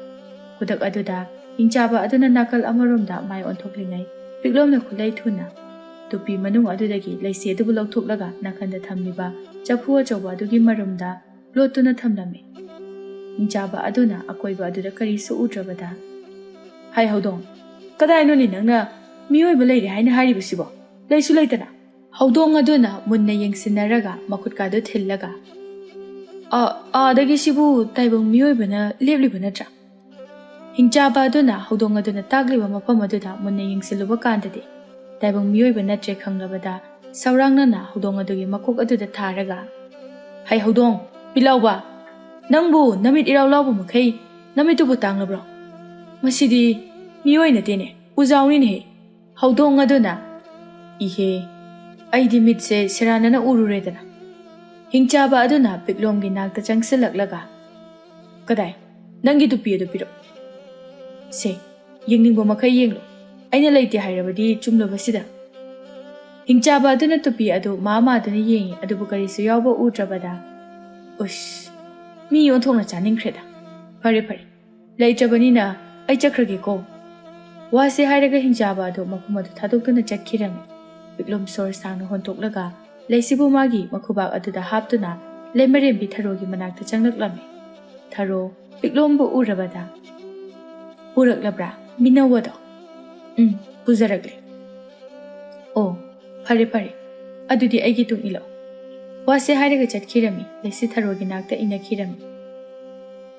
ꯈꯨꯗꯛ ꯑꯗꯨꯗ ꯍꯤꯡꯆꯥꯕ ꯑꯗꯨꯅ ꯅꯥꯀꯜ ꯑꯃꯔꯣꯝꯗ ꯃꯥꯏ ꯑꯣꯟꯊꯣꯛꯂꯤꯉꯩ ꯄꯤꯛꯂꯣꯝꯅ ꯈꯨꯠꯂꯩ ꯊꯨꯅ ꯇꯨꯄꯤ ꯃꯅꯨꯡ ꯑꯗꯨꯗꯒꯤ ꯂꯩꯁꯤ ꯑꯗꯨꯕꯨ ꯂꯧꯊꯣꯛꯂꯒ ꯅꯥꯀꯟꯗ ꯊꯝꯂꯤꯕ ꯆꯐꯨ ꯑꯆꯧꯕ ꯑꯗꯨꯒꯤ ꯃꯔꯨꯝꯗ ꯂꯣꯠꯇꯨꯅ ꯊꯝꯂꯝꯃꯤ꯫ ꯍꯤꯡꯆꯥꯕ ꯑꯗꯨꯅ ꯑꯀꯣꯏꯕ ꯑꯗꯨꯗ ꯀꯔꯤꯁꯨ ꯎꯗ꯭ꯔꯕꯗ ꯍꯥꯏ ꯍꯧꯗꯣꯡ, ꯀꯗꯥꯏꯅꯣꯅꯦ ꯅꯪꯅ ꯃꯤꯑꯣꯏꯕ ꯂꯩꯔꯦ ꯍꯥꯏꯅ ꯍꯥꯏꯔꯤꯕꯁꯤꯕꯣ? ꯂꯩꯁꯨ ꯂꯩꯇꯅ꯫ ꯍꯧꯗꯣꯡ ꯑꯗꯨꯅ ꯃꯨꯟꯅ ꯌꯦꯡꯁꯤꯟꯅꯔꯒ ꯃꯈꯨꯠꯀꯥꯗꯨ ꯊꯤꯜꯂꯒ ꯑꯥꯗꯒꯤ ꯁꯤꯕꯨ ꯇꯥꯏꯕꯪ ꯃꯤꯑꯣꯏꯕꯅ ꯂꯦꯞꯂꯤꯕ ꯅꯠꯇ꯭ꯔꯥ? ꯍꯤꯡꯆꯥꯕ ꯑꯗꯨꯅ ꯍꯧꯗꯣꯡ ꯑꯗꯨꯅ ꯇꯥꯛꯂꯤꯕ ꯃꯐꯝ ꯑꯗꯨꯗ ꯃꯨꯟꯅ ꯌꯦꯡꯁꯤꯜꯂꯨꯕ ꯀꯥꯟꯗꯗꯤ ꯇꯥꯏꯕꯪ ꯃꯤꯑꯣꯏꯕ ꯅꯠꯇ꯭ꯔꯦ ꯈꯪꯂꯕꯗ ꯁꯧꯔꯥꯡꯅꯅ ꯍꯧꯗꯣꯡ ꯑꯗꯨꯒꯤ ꯃꯀꯣꯛ ꯑꯗꯨꯗ ꯊꯥꯔꯒ "ꯍꯩ ꯍꯧꯗꯣꯡ, ꯄꯤꯂꯥꯎꯕ, ꯅꯪꯕꯨ ꯅꯃꯤꯠ ꯏꯔꯥꯎ ꯂꯥꯎꯕ ꯃꯈꯩ ꯅꯃꯤꯠꯇꯨꯕꯨ ꯇꯥꯡꯂꯕ꯭ꯔꯣ? ꯃꯁꯤꯗꯤ ꯃꯤꯑꯣꯏ ꯅꯠꯇꯦꯅꯦ, ꯎꯖꯥꯎꯅꯤꯅꯦꯍꯦ." ꯍꯧꯗꯣꯡ ꯑꯗꯨꯅ "ꯏꯍꯦ, ꯑꯩꯗꯤ ꯃꯤꯠꯁꯦ ꯁꯦꯔꯥꯟꯅꯅ ꯎꯔꯨꯔꯦꯗꯅ." ꯍꯤꯡꯆꯥꯕ ꯑꯗꯨꯅ ꯄꯤꯛꯂꯣꯝꯒꯤ ꯅꯥꯛꯇ ꯆꯪꯁꯤꯜꯂꯛꯂꯒ "ꯀꯗꯥꯏ, ꯅꯪꯒꯤ ꯇꯨꯄꯤ ꯑꯗꯨ ꯄꯤꯔꯛꯎ. ꯁꯦ, ꯌꯦꯡꯅꯤꯡꯕ ꯃꯈꯩ ꯌꯦꯡꯂꯨ. ꯑꯩꯅ ꯂꯩꯇꯦ ꯍꯥꯏꯔꯕꯗꯤ ꯆꯨꯝꯂꯕꯁꯤꯗ." ꯍꯤꯡꯆꯥꯕ ꯑꯗꯨꯅ ꯇꯨꯄꯤ ꯑꯗꯨ ꯃꯥꯗꯨꯅ ꯌꯦꯡꯉꯤ, ꯑꯗꯨꯕꯨ ꯀꯔꯤꯁꯨ ꯌꯥꯎꯕ ꯎꯗ꯭ꯔꯕꯗ "ꯎꯁ, ꯃꯤ ꯑꯣꯟꯊꯣꯛꯅ ꯆꯥꯅꯤꯡꯈ꯭ꯔꯦꯗ. ꯐꯔꯦ ꯐꯔꯦ, ꯂꯩꯇ꯭ꯔꯕꯅꯤꯅ ꯑꯩ ꯆꯠꯈ꯭ꯔꯒꯦꯀꯣ." ꯋꯥꯁꯦ ꯍꯥꯏꯔꯒ ꯍꯤꯡꯆꯥꯕ ꯑꯗꯨ ꯃꯐꯝ ꯑꯗꯨ ꯊꯥꯗꯣꯛꯇꯨꯅ ꯆꯠꯈꯤꯔꯝꯃꯤ꯫ ꯄꯤꯛꯂꯣꯝ ꯁꯣꯔ ꯁꯥꯡꯅ ꯍꯣꯟꯇꯣꯛꯂꯒ ꯂꯩꯁꯤꯕꯨ ꯃꯥꯒꯤ ꯃꯈꯨꯕꯥꯛ ꯑꯗꯨꯗ ꯍꯥꯞꯇꯨꯅ ꯂꯩꯃꯔꯦꯝꯕꯤ ꯊꯔꯣꯒꯤ ꯃꯅꯥꯛꯇ ꯆꯪꯂꯛꯂꯝꯃꯤ꯫ ꯊꯔꯣ ꯄꯤꯛꯂꯣꯝꯕꯨ ꯎꯔꯕꯗ "ꯄꯨꯔꯛꯂꯕ꯭ꯔꯥ ꯃꯤꯅꯧ ꯑꯗꯣ?" "ꯄꯨꯖꯔꯛꯂꯦ." "ꯑꯣ, ꯐꯔꯦ ꯐꯔꯦ, ꯑꯗꯨꯗꯤ ꯑꯩꯒꯤ ꯇꯨꯡ ꯏꯜꯂꯛꯎ." ꯋꯥꯁꯦ ꯍꯥꯏꯔꯒ ꯆꯠꯈꯤꯔꯝꯃꯤ꯫ ꯂꯩꯁꯤ ꯊꯔꯣꯒꯤ ꯅꯥꯛꯇ ꯏꯟꯅꯈꯤꯔꯝꯃꯤ꯫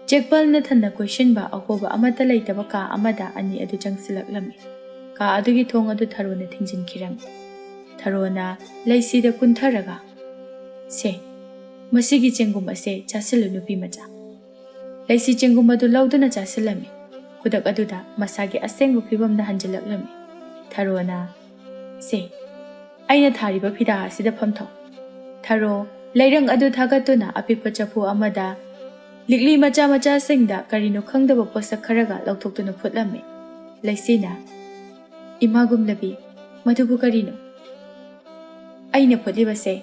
ꯆꯦꯛꯄꯜꯅ ꯊꯟꯅ ꯀꯣꯏꯁꯤꯟꯕ ꯑꯍꯣꯕ ꯑꯃꯠꯇ ꯂꯩꯇꯕ ꯀꯥ ꯑꯃꯗ ꯑꯅꯤ ꯑꯗꯨ ꯆꯪꯁꯤꯜꯂꯛꯂꯝꯃꯤ꯫ ꯀꯥ ꯑꯗꯨꯒꯤ ꯊꯣꯡ ꯑꯗꯨ ꯊꯔꯣꯅ ꯊꯤꯡꯖꯤꯟꯈꯤꯔꯝꯃꯤ꯫ ꯊꯔꯣꯅ ꯂꯩꯁꯤꯗ ꯀꯨꯟꯊꯔꯒ "ꯁꯦ, ꯃꯁꯤꯒꯤ ꯆꯦꯡꯒꯨꯝ ꯑꯁꯦ ꯆꯥꯁꯤꯜꯂꯨ ꯅꯨꯄꯤ ꯃꯆꯥ." ꯂꯩꯁꯤ ꯆꯦꯡꯒꯨꯝ ꯑꯗꯨ ꯂꯧꯗꯨꯅ ꯆꯥꯁꯤꯜꯂꯝꯃꯤ꯫ ꯈꯨꯗꯛ ꯑꯗꯨꯗ ꯃꯁꯥꯒꯤ ꯑꯁꯦꯡꯕ ꯐꯤꯕꯝꯗ ꯍꯟꯖꯤꯜꯂꯛꯂꯝꯃꯤ꯫ ꯊꯔꯣꯅ "ꯁꯦ, ꯑꯩꯅ ꯊꯥꯔꯤꯕ ꯐꯤꯗꯥ ꯑꯁꯤꯗ ꯐꯝꯊꯧ." ꯊꯔꯣ ꯂꯩꯔꯪ ꯑꯗꯨ ꯊꯥꯒꯠꯇꯨꯅ ꯑꯄꯤꯛꯄ ꯆꯐꯨ ꯑꯃꯗ ꯂꯤꯛꯂꯤ ꯃꯆꯥ ꯃꯆꯥꯁꯤꯡꯗ ꯀꯔꯤꯅꯣ ꯈꯪꯗꯕ ꯄꯣꯠꯁꯛ ꯈꯔꯒ ꯂꯧꯊꯣꯛꯇꯨꯅ ꯐꯨꯠꯂꯝꯃꯤ꯫ ꯂꯩꯁꯤꯅ "ꯏꯃꯥꯒꯨꯝꯂꯕꯤ, ꯃꯗꯨꯕꯨ ꯀꯔꯤꯅꯣ?" "ꯑꯩꯅ ꯐꯨꯠꯂꯤꯕꯁꯦ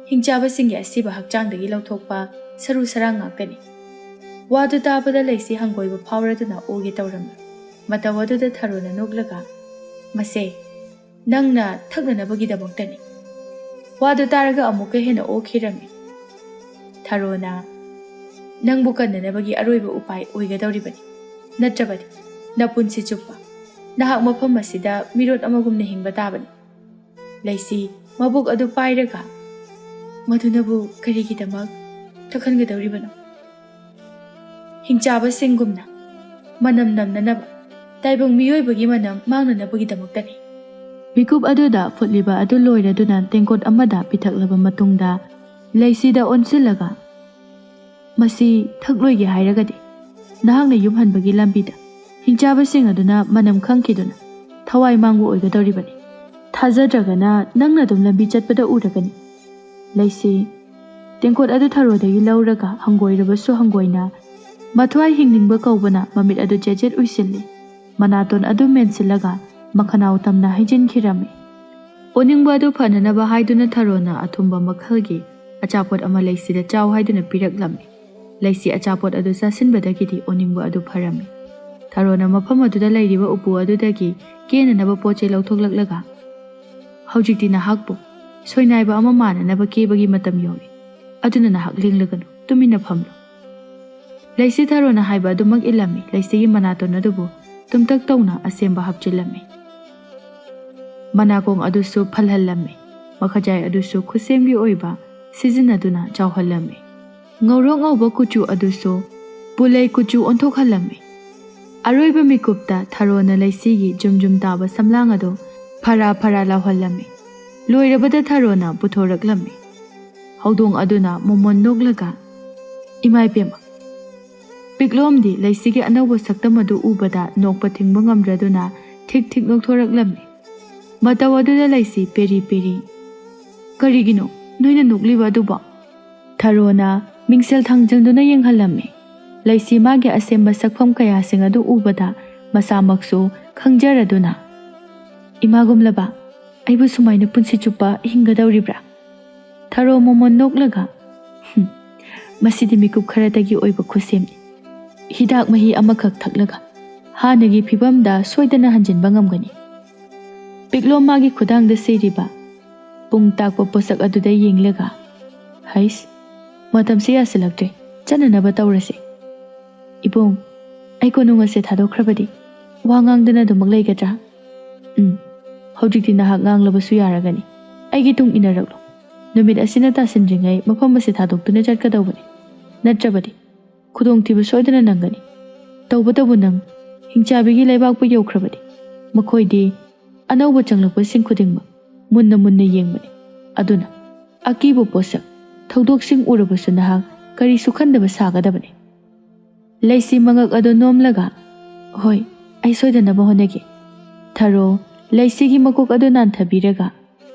ꯍꯤꯡꯆꯥꯕꯁꯤꯡꯒꯤ ꯑꯁꯤꯕ ꯍꯛꯆꯥꯡꯗꯒꯤ ꯂꯧꯊꯣꯛꯄ ꯁꯔꯨ ꯁꯔꯥꯡ ꯉꯥꯛꯇꯅꯤ." ꯋꯥꯗꯨ ꯇꯥꯕꯗ ꯂꯩꯁꯤ ꯍꯪꯒꯣꯏꯕ ꯐꯥꯎꯔꯗꯨꯅ ꯑꯣꯒꯦ ꯇꯧꯔꯝꯃꯤ꯫ ꯃꯇꯝ ꯑꯗꯨꯗ ꯊꯔꯣꯅ ꯅꯣꯛꯂꯒ "ꯃꯁꯦ ꯅꯪꯅ ꯊꯛꯅꯅꯕꯒꯤꯗꯃꯛꯇꯅꯤ." ꯋꯥꯗꯨ ꯇꯥꯔꯒ ꯑꯃꯨꯛꯀ ꯍꯦꯟꯅ ꯑꯣꯛꯈꯤꯔꯝꯃꯤ꯫ ꯊꯔꯣꯅ "ꯅꯪꯕꯨ ꯀꯟꯅꯅꯕꯒꯤ ꯑꯔꯣꯏꯕ ꯎꯄꯥꯏ ꯑꯣꯏꯒꯗꯧꯔꯤꯕꯅꯤ, ꯅꯠꯇ꯭ꯔꯕꯗꯤ ꯅꯄꯨꯟꯁꯤ ꯆꯨꯞꯄ ꯅꯍꯥꯛ ꯃꯐꯝ ꯑꯁꯤꯗ ꯃꯤꯔꯣꯠ ꯑꯃꯒꯨꯝꯅ ꯍꯤꯡꯕ ꯇꯥꯕꯅꯤ." ꯂꯩꯁꯤ ꯃꯕꯨꯛ ꯑꯗꯨ ꯄꯥꯏꯔꯒ "ꯃꯗꯨꯅꯕꯨ ꯀꯔꯤꯒꯤꯗꯃꯛ ꯊꯛꯍꯟꯒꯗꯧꯔꯤꯕꯅꯣ?" "ꯍꯤꯡꯆꯥꯕꯁꯤꯡꯒꯨꯝꯅ ꯃꯅꯝ ꯅꯝꯅꯅꯕ, ꯇꯥꯏꯕꯪ ꯃꯤꯑꯣꯏꯕꯒꯤ ꯃꯅꯝ ꯃꯥꯡꯅꯅꯕꯒꯤꯗꯃꯛꯇꯅꯤ." ꯃꯤꯀꯨꯞ ꯑꯗꯨꯗ ꯐꯨꯠꯂꯤꯕ ꯑꯗꯨ ꯂꯣꯏꯔꯗꯨꯅ ꯇꯦꯡꯀꯣꯠ ꯑꯃꯗ ꯄꯤꯊꯛꯂꯕ ꯃꯇꯨꯡꯗ ꯂꯩꯁꯤꯗ ꯑꯣꯟꯁꯤꯜꯂꯒ "ꯃꯁꯤ ꯊꯛꯂꯣꯏꯒꯦ ꯍꯥꯏꯔꯒꯗꯤ ꯅꯍꯥꯛꯅ ꯌꯨꯝ ꯍꯟꯕꯒꯤ ꯂꯝꯕꯤꯗ ꯍꯤꯡꯆꯥꯕꯁꯤꯡ ꯑꯗꯨꯅ ꯃꯅꯝ ꯈꯪꯈꯤꯗꯨꯅ ꯊꯋꯥꯏ ꯃꯥꯡꯕ ꯑꯣꯏꯒꯗꯧꯔꯤꯕꯅꯤ. ꯊꯥꯖꯗ꯭ꯔꯒꯅ ꯅꯪꯅ ꯑꯗꯨꯝ ꯂꯝꯕꯤ ꯆꯠꯄꯗ ꯎꯔꯒꯅꯤ." ꯂꯩꯁꯤ ꯇꯦꯡꯀꯣꯠ ꯑꯗꯨ ꯊꯔꯣꯗꯒꯤ ꯂꯧꯔꯒ ꯍꯪꯒꯣꯏꯔꯕꯁꯨ ꯍꯪꯒꯣꯏꯅ ꯃꯊ꯭ꯋꯥꯏ ꯍꯤꯡꯅꯤꯡꯕ ꯀꯧꯕꯅ ꯃꯃꯤꯠ ꯑꯗꯨ ꯆꯦꯠ ꯎꯏꯁꯤꯜꯂꯤ꯫ ꯃꯅꯥꯇꯣꯟ ꯑꯗꯨ ꯃꯦꯟꯁꯤꯜꯂꯒ ꯃꯈꯅꯥꯎ ꯇꯝꯅ ꯍꯩꯖꯤꯟꯈꯤꯔꯝꯃꯤ꯫ ꯑꯣꯅꯤꯡꯕ ꯑꯗꯨ ꯐꯅꯅꯕ ꯍꯥꯏꯗꯨꯅ ꯊꯔꯣꯅ ꯑꯊꯨꯝꯕ ꯃꯈꯜꯒꯤ ꯑꯆꯥꯄꯣꯠ ꯑꯃ ꯂꯩꯁꯤꯗ ꯆꯥꯎ ꯍꯥꯏꯗꯨꯅ ꯄꯤꯔꯛꯂꯝꯃꯤ꯫ ꯂꯩꯁꯤ ꯑꯆꯥꯄꯣꯠ ꯑꯗꯨ ꯆꯥꯁꯤꯟꯕꯗꯒꯤꯗꯤ ꯑꯣꯅꯤꯡꯕ ꯑꯗꯨ ꯐꯔꯝꯃꯤ꯫ ꯊꯔꯣꯅ ꯃꯐꯝ ꯑꯗꯨꯗ ꯂꯩꯔꯤꯕ ꯎꯄꯨ ꯑꯗꯨꯗꯒꯤ ꯀꯦꯅꯅꯕ ꯄꯣꯠꯆꯩ ꯂꯧꯊꯣꯛꯂꯛꯂꯒ "ꯍꯧꯖꯤꯛꯇꯤ ꯅꯍꯥꯛꯄꯨ ꯁꯣꯏꯅꯥꯏꯕ ꯑꯃ ꯃꯥꯟꯅꯅꯕ ꯀꯦꯕꯒꯤ ꯃꯇꯝ ꯌꯧꯔꯦ. ꯑꯗꯨꯅ ꯅꯍꯥꯛ ꯂꯦꯡꯂꯒꯅꯨ, ꯇꯨꯃꯤꯟꯅ ꯐꯝꯂꯨ." ꯂꯩꯁꯤ ꯊꯔꯣꯅ ꯍꯥꯏꯕ ꯑꯗꯨꯃꯛ ꯏꯜꯂꯝꯃꯤ꯫ ꯂꯩꯁꯤꯒꯤ ꯃꯅꯥꯇꯣꯟ ꯑꯗꯨꯕꯨ ꯇꯨꯝꯇꯛ ꯇꯧꯅ ꯑꯁꯦꯝꯕ ꯍꯥꯞꯆꯤꯜꯂꯝꯃꯤ꯫ ꯃꯅꯥꯀꯣꯡ ꯑꯗꯨꯁꯨ ꯐꯜꯍꯜꯂꯝꯃꯤ꯫ ꯃꯈꯖꯥꯏ ꯑꯗꯨꯁꯨ ꯈꯨꯠꯁꯦꯝꯒꯤ ꯑꯣꯏꯕ ꯁꯤꯖꯤꯟꯅꯗꯨꯅ ꯆꯥꯎꯍꯜꯂꯝꯃꯤ꯫ ꯉꯧꯔꯣꯛ ꯉꯧꯕ ꯀꯨꯆꯨ ꯑꯗꯨꯁꯨ ꯄꯨꯂꯩ ꯀꯨꯆꯨ ꯑꯣꯟꯊꯣꯛꯍꯜꯂꯝꯃꯤ꯫ ꯑꯔꯣꯏꯕ ꯃꯤꯀꯨꯞꯇ ꯊꯔꯣꯅ ꯂꯩꯁꯤꯒꯤ ꯖꯨꯝ ꯖꯨꯝ ꯇꯥꯕ ꯁꯝꯂꯥꯡ ꯑꯗꯨ ꯐꯔꯥ ꯐꯔꯥ ꯂꯥꯎꯍꯜꯂꯝꯃꯤ꯫ ꯂꯣꯏꯔꯕꯗ ꯊꯔꯣꯅ ꯄꯨꯊꯣꯔꯛꯂꯝꯃꯤ꯫ ꯍꯧꯗꯣꯡ ꯑꯗꯨꯅ ꯃꯣꯃꯣꯟ ꯅꯣꯛꯂꯒ "ꯏꯃꯥꯏꯄꯦꯝꯃ!" ꯄꯤꯛꯂꯣꯝꯗꯤ ꯂꯩꯁꯤꯒꯤ ꯑꯅꯧꯕ ꯁꯛꯇꯝ ꯑꯗꯨ ꯎꯕꯗ ꯅꯣꯛꯄ ꯊꯤꯡꯕ ꯉꯝꯗ꯭ꯔꯗꯨꯅ ꯊꯤꯛ ꯊꯤꯛ ꯅꯣꯛꯊꯣꯔꯛꯂꯝꯃꯤ꯫ ꯃꯇꯧ ꯑꯗꯨꯗ ꯂꯩꯁꯤ ꯄꯦꯔꯤ ꯄꯦꯔꯤ "ꯀꯔꯤꯒꯤꯅꯣ ꯅꯣꯏꯅ ꯅꯣꯛꯂꯤꯕ ꯑꯗꯨꯕꯣ?" ꯊꯔꯣꯅ ꯃꯤꯡꯁꯦꯜ ꯊꯥꯡꯖꯪꯗꯨꯅ ꯌꯦꯡꯍꯜꯂꯝꯃꯤ꯫ ꯂꯩꯁꯤ ꯃꯥꯒꯤ ꯑꯁꯦꯡꯕ ꯁꯛꯐꯝ ꯀꯌꯥꯁꯤꯡ ꯑꯗꯨ ꯎꯕꯗ ꯃꯁꯥꯃꯛꯁꯨ ꯈꯪꯖꯔꯗꯨꯅ "ꯏꯃꯥꯒꯨꯝꯂꯕ, ꯑꯩꯕꯨ ꯁꯨꯃꯥꯏꯅ ꯄꯨꯟꯁꯤ ꯆꯨꯞꯄ ꯍꯤꯡꯒꯗꯧꯔꯤꯕ꯭ꯔꯥ?" ꯊꯔꯣ ꯃꯣꯃꯣꯟ ꯅꯣꯛꯂꯒ "ꯃꯁꯤꯗꯤ ꯃꯤꯀꯨꯞ ꯈꯔꯗꯒꯤ ꯑꯣꯏꯕ ꯈꯨꯠꯁꯦꯝꯅꯤ. ꯍꯤꯗꯥꯛ ꯃꯍꯤ ꯑꯃꯈꯛ ꯊꯛꯂꯒ ꯍꯥꯟꯅꯒꯤ ꯐꯤꯕꯝꯗ ꯁꯣꯏꯗꯅ ꯍꯟꯖꯤꯟꯕ ꯉꯝꯒꯅꯤ." ꯄꯤꯛꯂꯣꯝ ꯃꯥꯒꯤ ꯈꯨꯗꯥꯡꯗ ꯁꯤꯔꯤꯕ ꯄꯨꯡ ꯇꯥꯛꯄ ꯄꯣꯠꯁꯛ ꯑꯗꯨꯗ ꯌꯦꯡꯂꯒ "ꯍꯩꯁ, ꯃꯇꯝꯁꯤ ꯌꯥꯁꯤꯜꯂꯛꯇ꯭ꯔꯦ, ꯆꯠꯅꯅꯕ ꯇꯧꯔꯁꯤ. ꯏꯕꯨꯡ, ꯑꯩ ꯀꯣꯅꯨꯡ ꯑꯁꯦ ꯊꯥꯗꯣꯛꯈ꯭ꯔꯕꯗꯤ ꯋꯥ ꯉꯥꯡꯗꯅ ꯑꯗꯨꯃꯛ ꯂꯩꯒꯗ꯭ꯔꯥ?" "ꯍꯧꯖꯤꯛꯇꯤ ꯅꯍꯥꯛ ꯉꯥꯡꯂꯕꯁꯨ ꯌꯥꯔꯒꯅꯤ. ꯑꯩꯒꯤ ꯇꯨꯡ ꯏꯟꯅꯔꯛꯂꯣ. ꯅꯨꯃꯤꯠ ꯑꯁꯤꯅ ꯇꯥꯁꯤꯟꯗ꯭ꯔꯤꯉꯩ ꯃꯐꯝ ꯑꯁꯤ ꯊꯥꯗꯣꯛꯇꯨꯅ ꯆꯠꯀꯗꯧꯕꯅꯤ. ꯅꯠꯇ꯭ꯔꯕꯗꯤ ꯈꯨꯗꯣꯡꯊꯤꯕ ꯁꯣꯏꯗꯅ ꯅꯪꯒꯅꯤ. ꯇꯧꯕꯇꯕꯨ ꯅꯪ ꯍꯤꯡꯆꯥꯕꯤꯒꯤ ꯂꯩꯕꯥꯛꯄꯨ ꯌꯧꯈ꯭ꯔꯕꯗꯤ ꯃꯈꯣꯏꯗꯤ ꯑꯅꯧꯕ ꯆꯪꯂꯛꯄꯁꯤꯡ ꯈꯨꯗꯤꯡꯃꯛ ꯃꯨꯟꯅ ꯃꯨꯟꯅ ꯌꯦꯡꯕꯅꯤ꯫ ꯑꯗꯨꯅ ꯑꯀꯤꯕ ꯄꯣꯠꯁꯛ ꯊꯧꯗꯣꯛꯁꯤꯡ ꯎꯔꯕꯁꯨ ꯅꯍꯥꯛ ꯀꯔꯤꯁꯨ ꯈꯟꯗꯕ ꯁꯥꯒꯗꯕꯅꯤ꯫ ꯂꯩꯁꯤ ꯃꯉꯛ ꯑꯗꯨ ꯅꯣꯝꯂꯒ ꯍꯣꯏ ꯑꯩ ꯁꯣꯏꯗꯅꯕ ꯍꯣꯠꯅꯒꯦ꯫ ꯊꯔꯣ ꯂꯩꯁꯤꯒꯤ ꯃꯀꯣꯛ ꯑꯗꯨ ꯅꯥꯟꯊꯕꯤꯔꯒ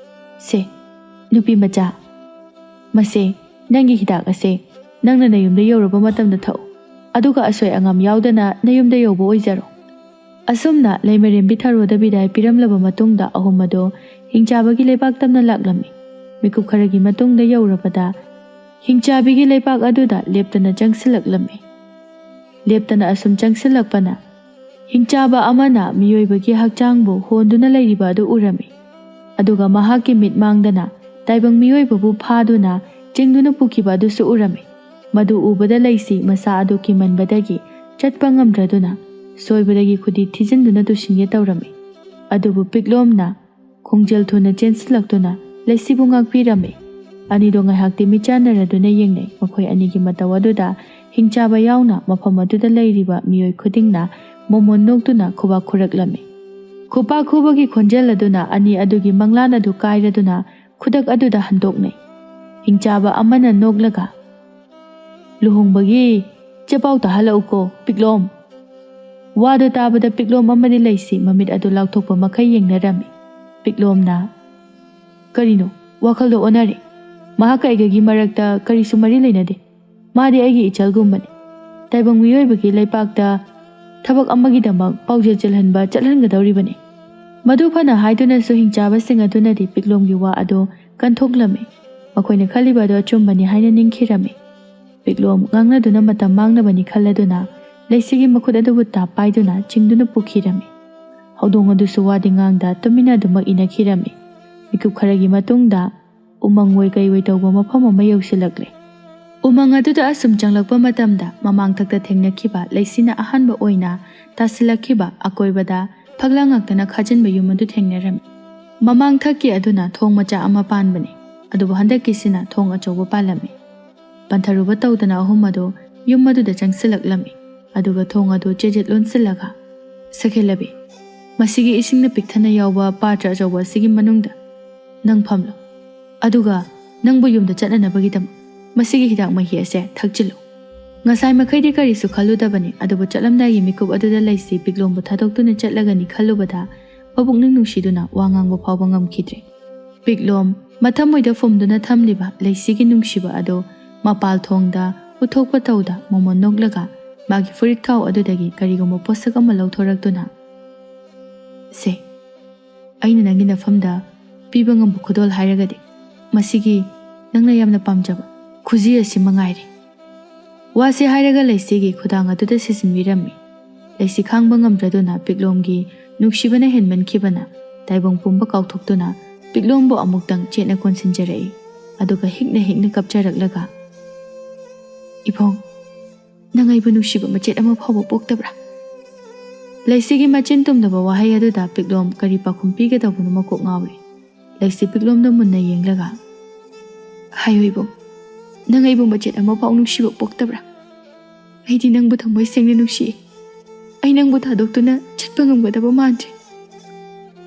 ꯁꯦ ꯅꯨꯄꯤ ꯃꯆꯥ, ꯃꯁꯦ ꯅꯪꯒꯤ ꯍꯤꯗꯥꯛ ꯑꯁꯦ ꯅꯪꯅ ꯅꯌꯨꯝꯗ ꯌꯧꯔꯕ ꯃꯇꯝꯗ ꯊꯛꯎ, ꯑꯗꯨꯒ ꯑꯁꯣꯏ ꯑꯉꯥꯝ ꯌꯥꯎꯗꯅ ꯅꯌꯨꯝꯗ ꯌꯧꯕ ꯑꯣꯏꯖꯔꯣ꯫ ꯑꯁꯨꯝꯅ ꯂꯩꯃꯔꯦꯝꯕꯤ ꯊꯔꯣꯗ ꯕꯤꯗꯥꯏ ꯄꯤꯔꯝꯂꯕ ꯃꯇꯨꯡꯗ ꯑꯍꯨꯝ ꯑꯗꯨ ꯍꯤꯡꯆꯥꯕꯒꯤ ꯂꯩꯕꯥꯛ ꯇꯝꯅ ꯂꯥꯛꯂꯝꯃꯤ꯫ ꯃꯤꯀꯨꯞ ꯈꯔꯒꯤ ꯃꯇꯨꯡꯗ ꯌꯧꯔꯕꯗ ꯍꯤꯡꯆꯥꯕꯤꯒꯤ ꯂꯩꯕꯥꯛ ꯑꯗꯨꯗ ꯂꯦꯞꯇꯅ ꯆꯪꯁꯤꯜꯂꯛꯂꯝꯃꯤ꯫ ꯂꯦꯞꯇꯅ ꯑꯁꯨꯝ ꯆꯪꯁꯤꯜꯂꯛꯄꯅ ꯍꯤꯡꯆꯥꯕ ꯑꯃꯅ ꯃꯤꯑꯣꯏꯕꯒꯤ ꯍꯛꯆꯥꯡꯕꯨ ꯍꯣꯟꯗꯨꯅ ꯂꯩꯔꯤꯕ ꯑꯗꯨ ꯎꯔꯝꯃꯤ꯫ ꯑꯗꯨꯒ ꯃꯍꯥꯛꯀꯤ ꯃꯤꯠꯃꯥꯡꯗꯅ ꯇꯥꯏꯕꯪ ꯃꯤꯑꯣꯏꯕꯕꯨ ꯐꯥꯗꯨꯅ ꯆꯤꯡꯗꯨꯅ ꯄꯨꯈꯤꯕ ꯑꯗꯨꯁꯨ ꯎꯔꯝꯃꯤ꯫ ꯃꯗꯨ ꯎꯕꯗ ꯂꯩꯁꯤ ꯃꯁꯥ ꯑꯗꯨ ꯀꯤꯃꯟꯕꯗꯒꯤ ꯆꯠꯄ ꯉꯝꯗ꯭ꯔꯗꯨꯅ ꯁꯣꯏꯕꯗꯒꯤ ꯈꯨꯗꯤ ꯊꯤꯖꯤꯟꯗꯨꯅ ꯇꯨꯁꯤꯟꯒꯦ ꯇꯧꯔꯝꯃꯤ꯫ ꯑꯗꯨꯕꯨ ꯄꯤꯛꯂꯣꯝꯅ ꯈꯣꯡꯖꯦꯜ ꯊꯨꯅ ꯆꯦꯟꯁꯤꯜꯂꯛꯇꯨꯅ ꯂꯩꯁꯤꯕꯨ ꯉꯥꯛꯄꯤꯔꯝꯃꯤ꯫ ꯑꯅꯤꯗꯣ ꯉꯥꯏꯍꯥꯛꯇꯤ ꯃꯤꯠꯆꯥꯟꯅꯔꯗꯨꯅ ꯌꯦꯡꯅꯩ꯫ ꯃꯈꯣꯏ ꯑꯅꯤꯒꯤ ꯃꯇꯧ ꯑꯗꯨꯗ ꯍꯤꯡꯆꯥꯕ ꯌꯥꯎꯅ ꯃꯐꯝ ꯑꯗꯨꯗ ꯂꯩꯔꯤꯕ ꯃꯤꯑꯣꯏ ꯈꯨꯗꯤꯡꯅ ꯃꯣꯃꯣꯟ ꯅꯣꯛꯇꯨꯅ ꯈꯨꯕꯥꯛ ꯈꯨꯔꯛꯂꯝꯃꯤ꯫ ꯈꯨꯄꯥꯛ ꯈꯨꯕꯒꯤ ꯈꯣꯟꯖꯦꯜ ꯑꯗꯨꯅ ꯑꯅꯤ ꯑꯗꯨꯒꯤ ꯃꯪꯂꯥꯟ ꯑꯗꯨ ꯀꯥꯏꯔꯗꯨꯅ ꯈꯨꯗꯛ ꯑꯗꯨꯗ ꯍꯟꯗꯣꯛꯅꯩ꯫ ꯍꯤꯡꯆꯥꯕ ꯑꯃꯅ ꯅꯣꯛꯂꯒ ꯂꯨꯍꯣꯡꯕꯒꯤ ꯆꯦꯄꯥꯎ ꯇꯥꯍꯜꯂꯛꯎꯀꯣ ꯄꯤꯛꯂꯣꯝ꯫ ꯋꯥꯗꯨ ꯇꯥꯕꯗ ꯄꯤꯛꯂꯣꯝ ꯑꯃꯗꯤ ꯂꯩꯁꯤ ꯃꯃꯤꯠ ꯑꯗꯨ ꯂꯥꯎꯊꯣꯛꯄ ꯃꯈꯩ ꯌꯦꯡꯅꯔꯝꯃꯤ꯫ ꯄꯤꯛꯂꯣꯝꯅ ꯀꯔꯤꯅꯣ ꯋꯥꯈꯜꯗꯣ ꯑꯣꯟꯅꯔꯦ, ꯃꯍꯥꯛꯀ ꯑꯩꯒꯒꯤ ꯃꯔꯛꯇ ꯀꯔꯤꯁꯨ ꯃꯔꯤ ꯂꯩꯅꯗꯦ, ꯃꯥꯗꯤ ꯑꯩꯒꯤ ꯏꯆꯜꯒꯨꯝꯕꯅꯤ, ꯇꯥꯏꯕꯪ ꯃꯤꯑꯣꯏꯕꯒꯤ ꯂꯩꯄꯥꯛꯇ ꯊꯕꯛ ꯑꯃꯒꯤꯗꯃꯛ ꯄꯥꯎꯖꯦꯜ ꯆꯠꯍꯟꯒꯗꯧꯔꯤꯕꯅꯤ꯫ ꯃꯗꯨ ꯐꯅ ꯍꯥꯏꯗꯨꯅꯁꯨ ꯍꯤꯡꯆꯥꯕꯁꯤꯡ ꯑꯗꯨꯅꯗꯤ ꯄꯤꯛꯂꯣꯝꯒꯤ ꯋꯥ ꯑꯗꯨ ꯀꯟꯊꯣꯛꯂꯝꯃꯤ꯫ ꯃꯈꯣꯏꯅ ꯈꯜꯂꯤꯕ ꯑꯗꯨ ꯑꯆꯨꯝꯕꯅꯤ ꯍꯥꯏꯅ ꯅꯤꯡꯈꯤꯔꯝꯃꯤ꯫ ꯄꯤꯛꯂꯣꯝ ꯉꯥꯡꯅꯗꯨꯅ ꯃꯇꯝ ꯃꯥꯡꯅꯕꯅꯤ ꯈꯜꯂꯗꯨꯅ ꯂꯩꯁꯤꯒꯤ ꯃꯈꯨꯠ ꯑꯗꯨꯕꯨ ꯇꯥꯞ ꯄꯥꯏꯗꯨꯅ ꯆꯤꯡꯗꯨꯅ ꯄꯨꯈꯤꯔꯝꯃꯤ꯫ ꯍꯧꯗꯣꯡ ꯑꯗꯨꯁꯨ ꯋꯥꯗꯤ ꯉꯥꯡꯗ ꯇꯨꯃꯤꯟꯅ ꯑꯗꯨꯃꯛ ꯏꯅꯈꯤꯔꯝꯃꯤ꯫ ꯃꯤꯀꯨꯞ ꯈꯔꯒꯤ ꯃꯇꯨꯡꯗ ꯎꯃꯪ ꯑꯣꯏ ꯀꯩꯑꯣꯏ ꯇꯧꯕ ꯃꯐꯝ ꯑꯃ ꯌꯧꯁꯤꯜꯂꯛꯂꯦ꯫ ꯎꯃꯪ ꯑꯗꯨꯗ ꯑꯁꯨꯝ ꯆꯪꯂꯛꯄ ꯃꯇꯝꯗ ꯃꯃꯥꯡꯊꯛꯇ ꯊꯦꯡꯅꯈꯤꯕ ꯂꯩꯁꯤꯅ ꯑꯍꯥꯟꯕ ꯑꯣꯏꯅ ꯇꯥꯁꯤꯜꯂꯛꯈꯤꯕ ꯑꯀꯣꯏꯕꯗ ꯐꯛꯂꯥꯡ ꯉꯥꯛꯇꯅ ꯈꯥꯖꯤꯟꯕ ꯌꯨꯝ ꯑꯗꯨ ꯊꯦꯡꯅꯔꯝꯃꯤ꯫ ꯃꯃꯥꯡꯊꯛꯀꯤ ꯑꯗꯨꯅ ꯊꯣꯡ ꯃꯆꯥ ꯑꯃ ꯄꯥꯟꯕꯅꯤ, ꯑꯗꯨꯕꯨ ꯍꯟꯗꯛꯀꯤꯁꯤꯅ ꯊꯣꯡ ꯑꯆꯧꯕ ꯄꯥꯜꯂꯝꯃꯤ꯫ ꯄꯟꯊꯔꯨꯕ ꯇꯧꯗꯅ ꯑꯍꯨꯝ ꯑꯗꯨ ꯌꯨꯝ ꯑꯗꯨꯗ ꯆꯪꯁꯤꯜꯂꯛꯂꯝꯃꯤ꯫ ꯑꯗꯨꯒ ꯊꯣꯡ ꯑꯗꯨ ꯆꯦꯖꯦꯠ ꯂꯣꯟꯁꯤꯜꯂꯒ ꯁꯈꯦꯂꯕꯤ, ꯃꯁꯤꯒꯤ ꯏꯁꯤꯡꯅ ꯄꯤꯛꯊꯅ ꯌꯥꯎꯕ ꯄꯥꯇ꯭ꯔ ꯑꯆꯧꯕ ꯑꯁꯤꯒꯤ ꯃꯅꯨꯡꯗ ꯅꯪ ꯐꯝꯂꯣ, ꯑꯗꯨꯒ ꯅꯪꯕꯨ ꯌꯨꯝꯗ ꯆꯠꯅꯅꯕꯒꯤꯗꯃꯛ ꯃꯁꯤꯒꯤ ꯍꯤꯗꯥꯛ ꯃꯍꯤ ꯑꯁꯦ ꯊꯛꯆꯤꯜꯂꯨ꯫ ꯉꯁꯥꯏ ꯃꯈꯩꯗꯤ ꯀꯔꯤꯁꯨ ꯈꯜꯂꯨꯗꯕꯅꯤ, ꯑꯗꯨꯕꯨ ꯆꯠꯂꯝꯗꯥꯏꯒꯤ ꯃꯤꯀꯨꯞ ꯑꯗꯨꯗ ꯂꯩꯁꯤ ꯄꯤꯛꯂꯣꯝꯕꯨ ꯊꯥꯗꯣꯛꯇꯨꯅ ꯆꯠꯂꯒꯅꯤ ꯈꯜꯂꯨꯕꯗ ꯃꯕꯨꯛꯅꯤꯡ ꯅꯨꯡꯁꯤꯗꯨꯅ ꯋꯥ ꯉꯥꯡꯕ ꯐꯥꯎꯕ ꯉꯝꯈꯤꯗ꯭ꯔꯦ꯫ ꯄꯤꯛꯂꯣꯝ ꯃꯊꯃꯣꯏꯗ ꯐꯨꯝꯗꯨꯅ ꯊꯝꯂꯤꯕ ꯂꯩꯁꯤꯒꯤ ꯅꯨꯡꯁꯤꯕ ꯑꯗꯨ ꯃꯄꯥꯜ ꯊꯣꯡꯗ ꯎꯠꯊꯣꯛꯄ ꯇꯧꯗ ꯃꯣꯃꯣꯟ ꯅꯣꯛꯂꯒ ꯃꯥꯒꯤ ꯐꯨꯔꯤꯠ ꯈꯥꯎ ꯑꯗꯨꯗꯒꯤ ꯀꯔꯤꯒꯨꯝꯕ ꯄꯣꯠꯁꯛ ꯑꯃ ꯂꯧꯊꯣꯔꯛꯇꯨꯅ ꯁꯦ, ꯑꯩꯅ ꯅꯪꯒꯤ ꯅꯐꯝꯗ ꯄꯤꯕ ꯉꯝꯕ ꯈꯨꯗꯣꯜ ꯍꯥꯏꯔꯒꯗꯤ ꯃꯁꯤꯒꯤ ꯅꯪꯅ ꯌꯥꯝꯅ ꯄꯥꯝꯖꯕ ꯈꯨꯖꯤ ꯑꯁꯤ ꯃꯉꯥꯏꯔꯦ꯫ ꯋꯥꯁꯤ ꯍꯥꯏꯔꯒ ꯂꯩꯁꯤꯒꯤ ꯈꯨꯗꯥꯡ ꯑꯗꯨꯗ ꯁꯤꯖꯤꯟꯕꯤꯔꯝꯃꯤ꯫ ꯂꯩꯁꯤ ꯈꯥꯡꯕ ꯉꯝꯗ꯭ꯔꯗꯨꯅ ꯄꯤꯛꯂꯣꯝꯒꯤ ꯅꯨꯡꯁꯤꯕꯅ ꯍꯦꯟꯃꯟꯈꯤꯕꯅ ꯇꯥꯏꯕꯪ ꯄꯨꯝꯕ ꯀꯥꯎꯊꯣꯛꯇꯨꯅ ꯄꯤꯛꯂꯣꯝꯕꯨ ꯑꯃꯨꯛꯇꯪ ꯆꯦꯠꯅ ꯀꯣꯟꯁꯤꯟꯖꯔꯛꯏ꯫ ꯑꯗꯨꯒ ꯍꯤꯛꯅ ꯍꯤꯛꯅ ꯀꯞꯆꯔꯛꯂꯒ ꯏꯕꯣꯡ, ꯅꯪ ꯑꯩꯕꯨ ꯅꯨꯡꯁꯤꯕ ꯃꯆꯦꯠ ꯑꯃ ꯐꯥꯎꯕ ꯄꯣꯛꯇꯕ꯭ꯔꯥ? ꯂꯩꯁꯤꯒꯤ ꯃꯆꯤꯟ ꯇꯨꯝꯗꯕ ꯋꯥꯍꯩ ꯑꯗꯨꯗ ꯄꯤꯛꯂꯣꯝ ꯀꯔꯤ ꯄꯥꯎꯈꯨꯝ ꯄꯤꯒꯗꯧꯕꯅꯣ ꯃꯀꯣꯛ ꯉꯥꯎꯔꯤ꯫ ꯂꯩꯁꯤ ꯄꯤꯛꯂꯣꯝꯗ ꯃꯨꯟꯅ ꯌꯦꯡꯂꯒ ꯍꯥꯏꯌꯨ ꯏꯕꯣꯡ, ꯅꯪ ꯑꯩꯕꯨ ꯃꯆꯦꯠ ꯑꯃ ꯐꯥꯎ ꯅꯨꯡꯁꯤꯕ ꯄꯣꯛꯇꯕ꯭ꯔꯥ? ꯑꯩꯗꯤ ꯅꯪꯕꯨ ꯊꯃꯣꯏ ꯁꯦꯡꯅ ꯅꯨꯡꯁꯤꯌꯦ, ꯑꯩ ꯅꯪꯕꯨ ꯊꯥꯗꯣꯛꯇꯨꯅ ꯆꯠꯄ ꯉꯝꯒꯗꯕ ꯃꯥꯟꯗ꯭ꯔꯦ꯫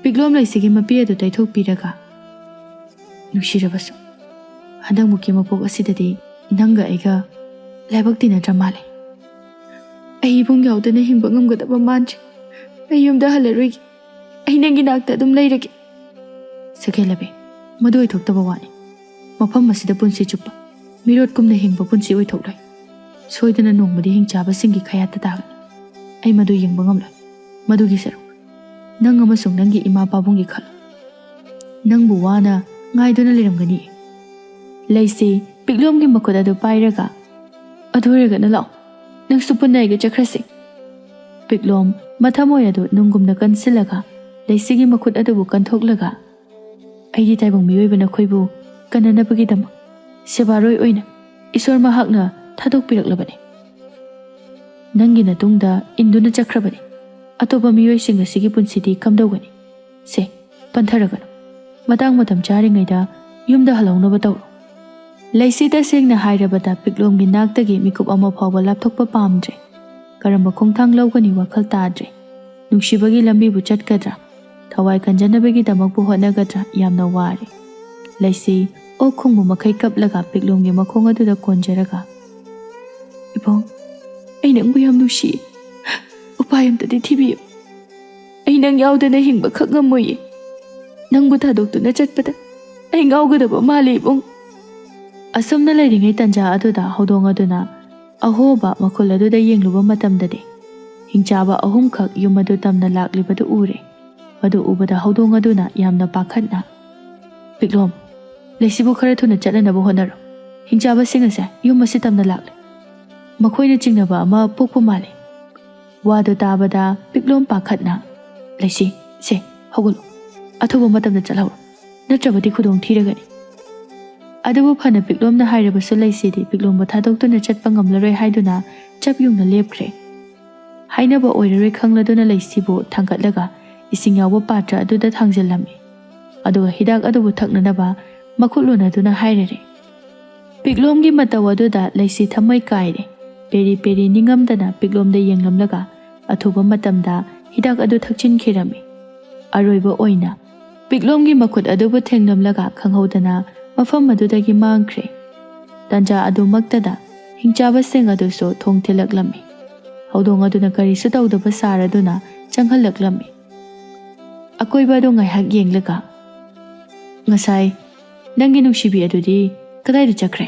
ꯄꯤꯛꯂꯣꯝ ꯂꯩꯁꯤꯒꯤ ꯃꯄꯤ ꯑꯗꯨ ꯇꯩꯊꯣꯛꯄꯤꯔꯒ ꯅꯨꯡꯁꯤꯔꯕꯁꯨ ꯍꯟꯗꯛꯃꯨꯛꯀꯤ ꯃꯄꯣꯛ ꯑꯁꯤꯗꯗꯤ ꯅꯪꯒ ꯑꯩꯒ ꯂꯥꯏꯕꯛ ꯇꯤꯟꯅꯗ꯭ꯔ ꯃꯥꯜꯂꯦ꯫ ꯑꯩ ꯏꯕꯨꯡ ꯌꯥꯎꯗꯅ ꯍꯤꯡꯕ ꯉꯝꯒꯗꯕ ꯃꯥꯟꯗ꯭ꯔꯦ꯫ ꯑꯩ ꯌꯨꯝꯗ ꯍꯜꯂꯔꯣꯏꯒꯦ, ꯑꯩ ꯅꯪꯒꯤ ꯅꯥꯛꯇ ꯑꯗꯨꯝ ꯂꯩꯔꯒꯦ꯫ ꯁꯈꯦꯂꯕꯤ, ꯃꯗꯨ ꯑꯣꯏꯊꯣꯛꯇꯕ ꯋꯥꯅꯤ꯫ ꯃꯐꯝ ꯑꯁꯤꯗ ꯄꯨꯟꯁꯤ ꯆꯨꯞꯄ ꯃꯤꯔꯣꯠꯀꯨꯝꯅ ꯍꯤꯡꯕ ꯄꯨꯟꯁꯤ ꯑꯣꯏꯊꯣꯛꯂꯣꯏ꯫ ꯁꯣꯏꯗꯅ ꯅꯣꯡꯃꯗꯤ ꯍꯤꯡꯆꯥꯕꯁꯤꯡꯒꯤ ꯈꯌꯥꯠꯇ ꯇꯥꯒꯅꯤ꯫ ꯑꯩ ꯃꯗꯨ ꯌꯦꯡꯕ ꯉꯝꯂꯣꯏ꯫ ꯃꯗꯨꯒꯤ ꯁꯔꯨꯛ ꯅꯪ ꯑꯃꯁꯨꯡ ꯅꯪꯒꯤ ꯏꯃꯥ ꯄꯥꯕꯨꯡꯒꯤ ꯈꯜꯂꯨ, ꯅꯪꯕꯨ ꯋꯥꯅ ꯉꯥꯏꯗꯨꯅ ꯂꯩꯔꯝꯒꯅꯤ꯫ ꯂꯩꯁꯤ ꯄꯤꯛꯂꯣꯝꯒꯤ ꯃꯈꯨꯠ ꯑꯗꯨ ꯄꯥꯏꯔꯒ ꯑꯗꯨ ꯑꯣꯏꯔꯒꯅ ꯂꯥꯛꯑꯣ, ꯅꯪꯁꯨ ꯄꯨꯟꯅ ꯑꯩꯒ ꯆꯠꯈ꯭ꯔꯁꯤ꯫ ꯄꯤꯛꯂꯣꯝ ꯃꯊꯃꯣꯏ ꯑꯗꯨ ꯅꯨꯡꯒꯨꯝꯅ ꯀꯟꯁꯤꯜꯂꯒ ꯂꯩꯁꯤꯒꯤ ꯃꯈꯨꯠ ꯑꯗꯨꯕꯨ ꯀꯟꯊꯣꯛꯂꯒ ꯑꯩꯗꯤ ꯇꯥꯏꯕꯪ ꯃꯤꯑꯣꯏꯕ ꯅꯈꯣꯏꯕꯨ ꯀꯟꯅꯅꯕꯒꯤꯗꯃꯛ ꯁꯦꯕꯥꯔꯣꯏ ꯑꯣꯏꯅ ꯏꯁꯣꯔ ꯃꯍꯥꯛꯅ ꯊꯥꯗꯣꯛꯄꯤꯔꯛꯂꯕꯅꯤ꯫ ꯅꯪꯒꯤ ꯅꯇꯨꯡꯗ ꯏꯟꯗꯨꯅ ꯆꯠꯈ꯭ꯔꯕꯅꯤ꯫ ꯑꯇꯣꯞꯄ ꯃꯤꯑꯣꯏꯁꯤꯡ ꯑꯁꯤꯒꯤ ꯄꯨꯟꯁꯤꯗꯤ ꯀꯝꯗꯧꯒꯅꯤ? ꯁꯦ, ꯄꯟꯊꯔꯒꯅꯨ, ꯃꯇꯥꯡ ꯃꯇꯝ ꯆꯥꯔꯤꯉꯩꯗ ꯌꯨꯝꯗ ꯍꯜꯍꯧꯅꯕ ꯇꯧꯔꯣ꯫ ꯂꯩꯁꯤ ꯇꯁꯦꯡꯅ ꯍꯥꯏꯔꯕꯗ ꯄꯤꯛꯂꯣꯝꯒꯤ ꯅꯥꯛꯇꯒꯤ ꯃꯤꯀꯨꯞ ꯑꯃ ꯐꯥꯎꯕ ꯂꯥꯞꯊꯣꯛꯄ ꯄꯥꯝꯗ꯭ꯔꯦ꯫ ꯀꯔꯝꯕ ꯈꯣꯡꯊꯥꯡ ꯂꯧꯒꯅꯤ ꯋꯥꯈꯜ ꯇꯥꯗ꯭ꯔꯦ꯫ ꯅꯨꯡꯁꯤꯕꯒꯤ ꯂꯝꯕꯤꯕꯨ ꯆꯠꯀꯗ꯭ꯔꯥ ꯊꯋꯥꯏ ꯀꯟꯖꯅꯕꯒꯤꯗꯃꯛꯄꯨ ꯍꯣꯠꯅꯒꯗ꯭ꯔꯥ ꯌꯥꯝꯅ ꯋꯥꯔꯦ ꯂꯩꯁꯤ ꯑꯣꯛ ꯈꯣꯡꯕ ꯃꯈꯩ ꯀꯞꯂꯒ ꯄꯤꯛꯂꯣꯝꯒꯤ ꯃꯈꯣꯡ ꯑꯗꯨꯗ ꯀꯣꯟꯖꯔꯒ ꯏꯕꯨꯡ ꯑꯩ ꯅꯪꯕꯨ ꯌꯥꯝ ꯅꯨꯡꯁꯤꯌꯦ ꯎꯄꯥꯏ ꯑꯝꯇꯗꯤ ꯊꯤꯕꯤꯌꯨ ꯑꯩ ꯅꯪ ꯌꯥꯎꯗꯅ ꯍꯤꯡꯕ ꯈꯛ ꯉꯝꯃꯣꯏꯌꯦ ꯅꯪꯕꯨ ꯊꯥꯗꯣꯛꯇꯨꯅ ꯆꯠꯄꯗ ꯑꯩ ꯉꯥꯎꯒꯗꯕ ꯃꯥꯜꯂꯦ ꯏꯕꯨꯡ ꯑꯁꯨꯝꯅ ꯂꯩꯔꯤꯉꯩ ꯇꯟꯖꯥ ꯑꯗꯨꯗ ꯍꯧꯗꯣꯡ ꯑꯗꯨꯅ ꯑꯍꯣꯕ ꯃꯈꯨꯜ ꯑꯗꯨꯗ ꯌꯦꯡꯂꯨꯕ ꯃꯇꯝꯗꯗꯤ ꯍꯤꯡꯆꯥꯕ ꯑꯍꯨꯝꯈꯛ ꯌꯨꯝ ꯑꯗꯨ ꯇꯝꯅ ꯂꯥꯛꯂꯤꯕꯗꯨ ꯎꯔꯦ ꯃꯗꯨ ꯎꯕꯗ ꯍꯧꯗꯣꯡ ꯑꯗꯨꯅ ꯌꯥꯝꯅ ꯄꯥꯈꯠꯅ ꯄꯤꯛꯂꯣꯝ ꯂꯩꯁꯤꯕꯨ ꯈꯔ ꯊꯨꯅ ꯆꯠꯅꯅꯕ ꯍꯣꯠꯅꯔꯣ ꯍꯤꯡꯆꯥꯕꯁꯤꯡ ꯑꯁꯦ ꯌꯨꯝ ꯑꯁꯤ ꯇꯝꯅ ꯂꯥꯛꯂꯦ ꯃꯈꯣꯏꯅ ꯆꯤꯡꯅꯕ ꯑꯃ ꯄꯣꯛꯄ ꯃꯥꯜꯂꯦ ꯋꯥꯗꯨ ꯇꯥꯕꯗ ꯄꯤꯛꯂꯣꯝ ꯄꯥꯈꯠꯅ ꯂꯩꯁꯤ ꯁꯦ ꯍꯧꯒꯠꯂꯨ ꯑꯊꯨꯕ ꯃꯇꯝꯗ ꯆꯠꯍꯧꯔꯣ ꯅꯠꯇ꯭ꯔꯕꯗꯤ ꯈꯨꯗꯣꯡ ꯊꯤꯔꯒꯅꯤ ꯑꯗꯨꯕꯨ ꯐꯅ ꯄꯤꯛꯂꯣꯝꯅ ꯍꯥꯏꯔꯕꯁꯨ ꯂꯩꯁꯤꯗꯤ ꯄꯤꯛꯂꯣꯝꯕꯨ ꯊꯥꯗꯣꯛꯇꯨꯅ ꯆꯠꯄ ꯉꯝꯂꯔꯣꯏ ꯍꯥꯏꯗꯨꯅ ꯆꯞ ꯌꯨꯡꯅ ꯂꯦꯞꯈ꯭ꯔꯦ ꯍꯥꯏꯅꯕ ꯑꯣꯏꯔꯔꯣꯏ ꯈꯪꯂꯗꯨꯅ ꯂꯩꯁꯤꯕꯨ ꯊꯥꯡꯒꯠꯂꯒ ꯏꯁꯤꯡ ꯌꯥꯎꯕ ꯄꯥꯇ꯭ꯔ ꯑꯗꯨꯗ ꯊꯥꯡꯖꯤꯜꯂꯝꯃꯤ ꯑꯗꯨꯒ ꯍꯤꯗꯥꯛ ꯑꯗꯨꯕꯨ ꯊꯛꯅꯅꯕ ꯃꯈꯨꯠ ꯂꯣꯟꯅꯗꯨꯅ ꯍꯥꯏꯔꯔꯦ ꯄꯤꯛꯂꯣꯝꯒꯤ ꯃꯇꯧ ꯑꯗꯨꯗ ꯂꯩꯁꯤ ꯊꯃꯣꯏ ꯀꯥꯏꯔꯦ ꯄꯦꯔꯤ ꯄꯦꯔꯤ ꯅꯤꯡꯉꯝꯗꯅ ꯄꯤꯛꯂꯣꯝꯗ ꯌꯦꯡꯂꯝꯂꯒ ꯑꯊꯨꯕ ꯃꯇꯝꯗ ꯍꯤꯗꯥꯛ ꯑꯗꯨ ꯊꯛꯆꯤꯟꯈꯤꯔꯝꯃꯤ ꯑꯔꯣꯏꯕ ꯑꯣꯏꯅ ꯄꯤꯛꯂꯣꯝꯒꯤ ꯃꯈꯨꯠ ꯑꯗꯨꯕꯨ ꯊꯦꯡꯂꯝꯂꯒ ꯈꯪꯍꯧꯗꯅ ꯃꯐꯝ ꯑꯗꯨꯗꯒꯤ ꯃꯥꯡꯈ꯭ꯔꯦ ꯇꯟꯖꯥ ꯑꯗꯨꯃꯛꯇꯗ ꯍꯤꯡꯆꯥꯕꯁꯤꯡ ꯑꯗꯨꯁꯨ ꯊꯣꯡ ꯊꯤꯜꯂꯛꯂꯝꯃꯤ ꯍꯧꯗꯣꯡ ꯑꯗꯨꯅ ꯀꯔꯤꯁꯨ ꯇꯧꯗꯕ ꯁꯥꯔꯗꯨꯅ ꯆꯪꯍꯜꯂꯛꯂꯝꯃꯤ ꯑꯀꯣꯏꯕ ꯑꯗꯨ ꯉꯥꯏꯍꯥꯛ ꯌꯦꯡꯂꯒ ꯉꯁꯥꯏ ꯅꯪꯒꯤ ꯅꯨꯡꯁꯤꯕꯤ ꯑꯗꯨꯗꯤ ꯀꯗꯥꯏꯗ ꯆꯠꯈ꯭ꯔꯦ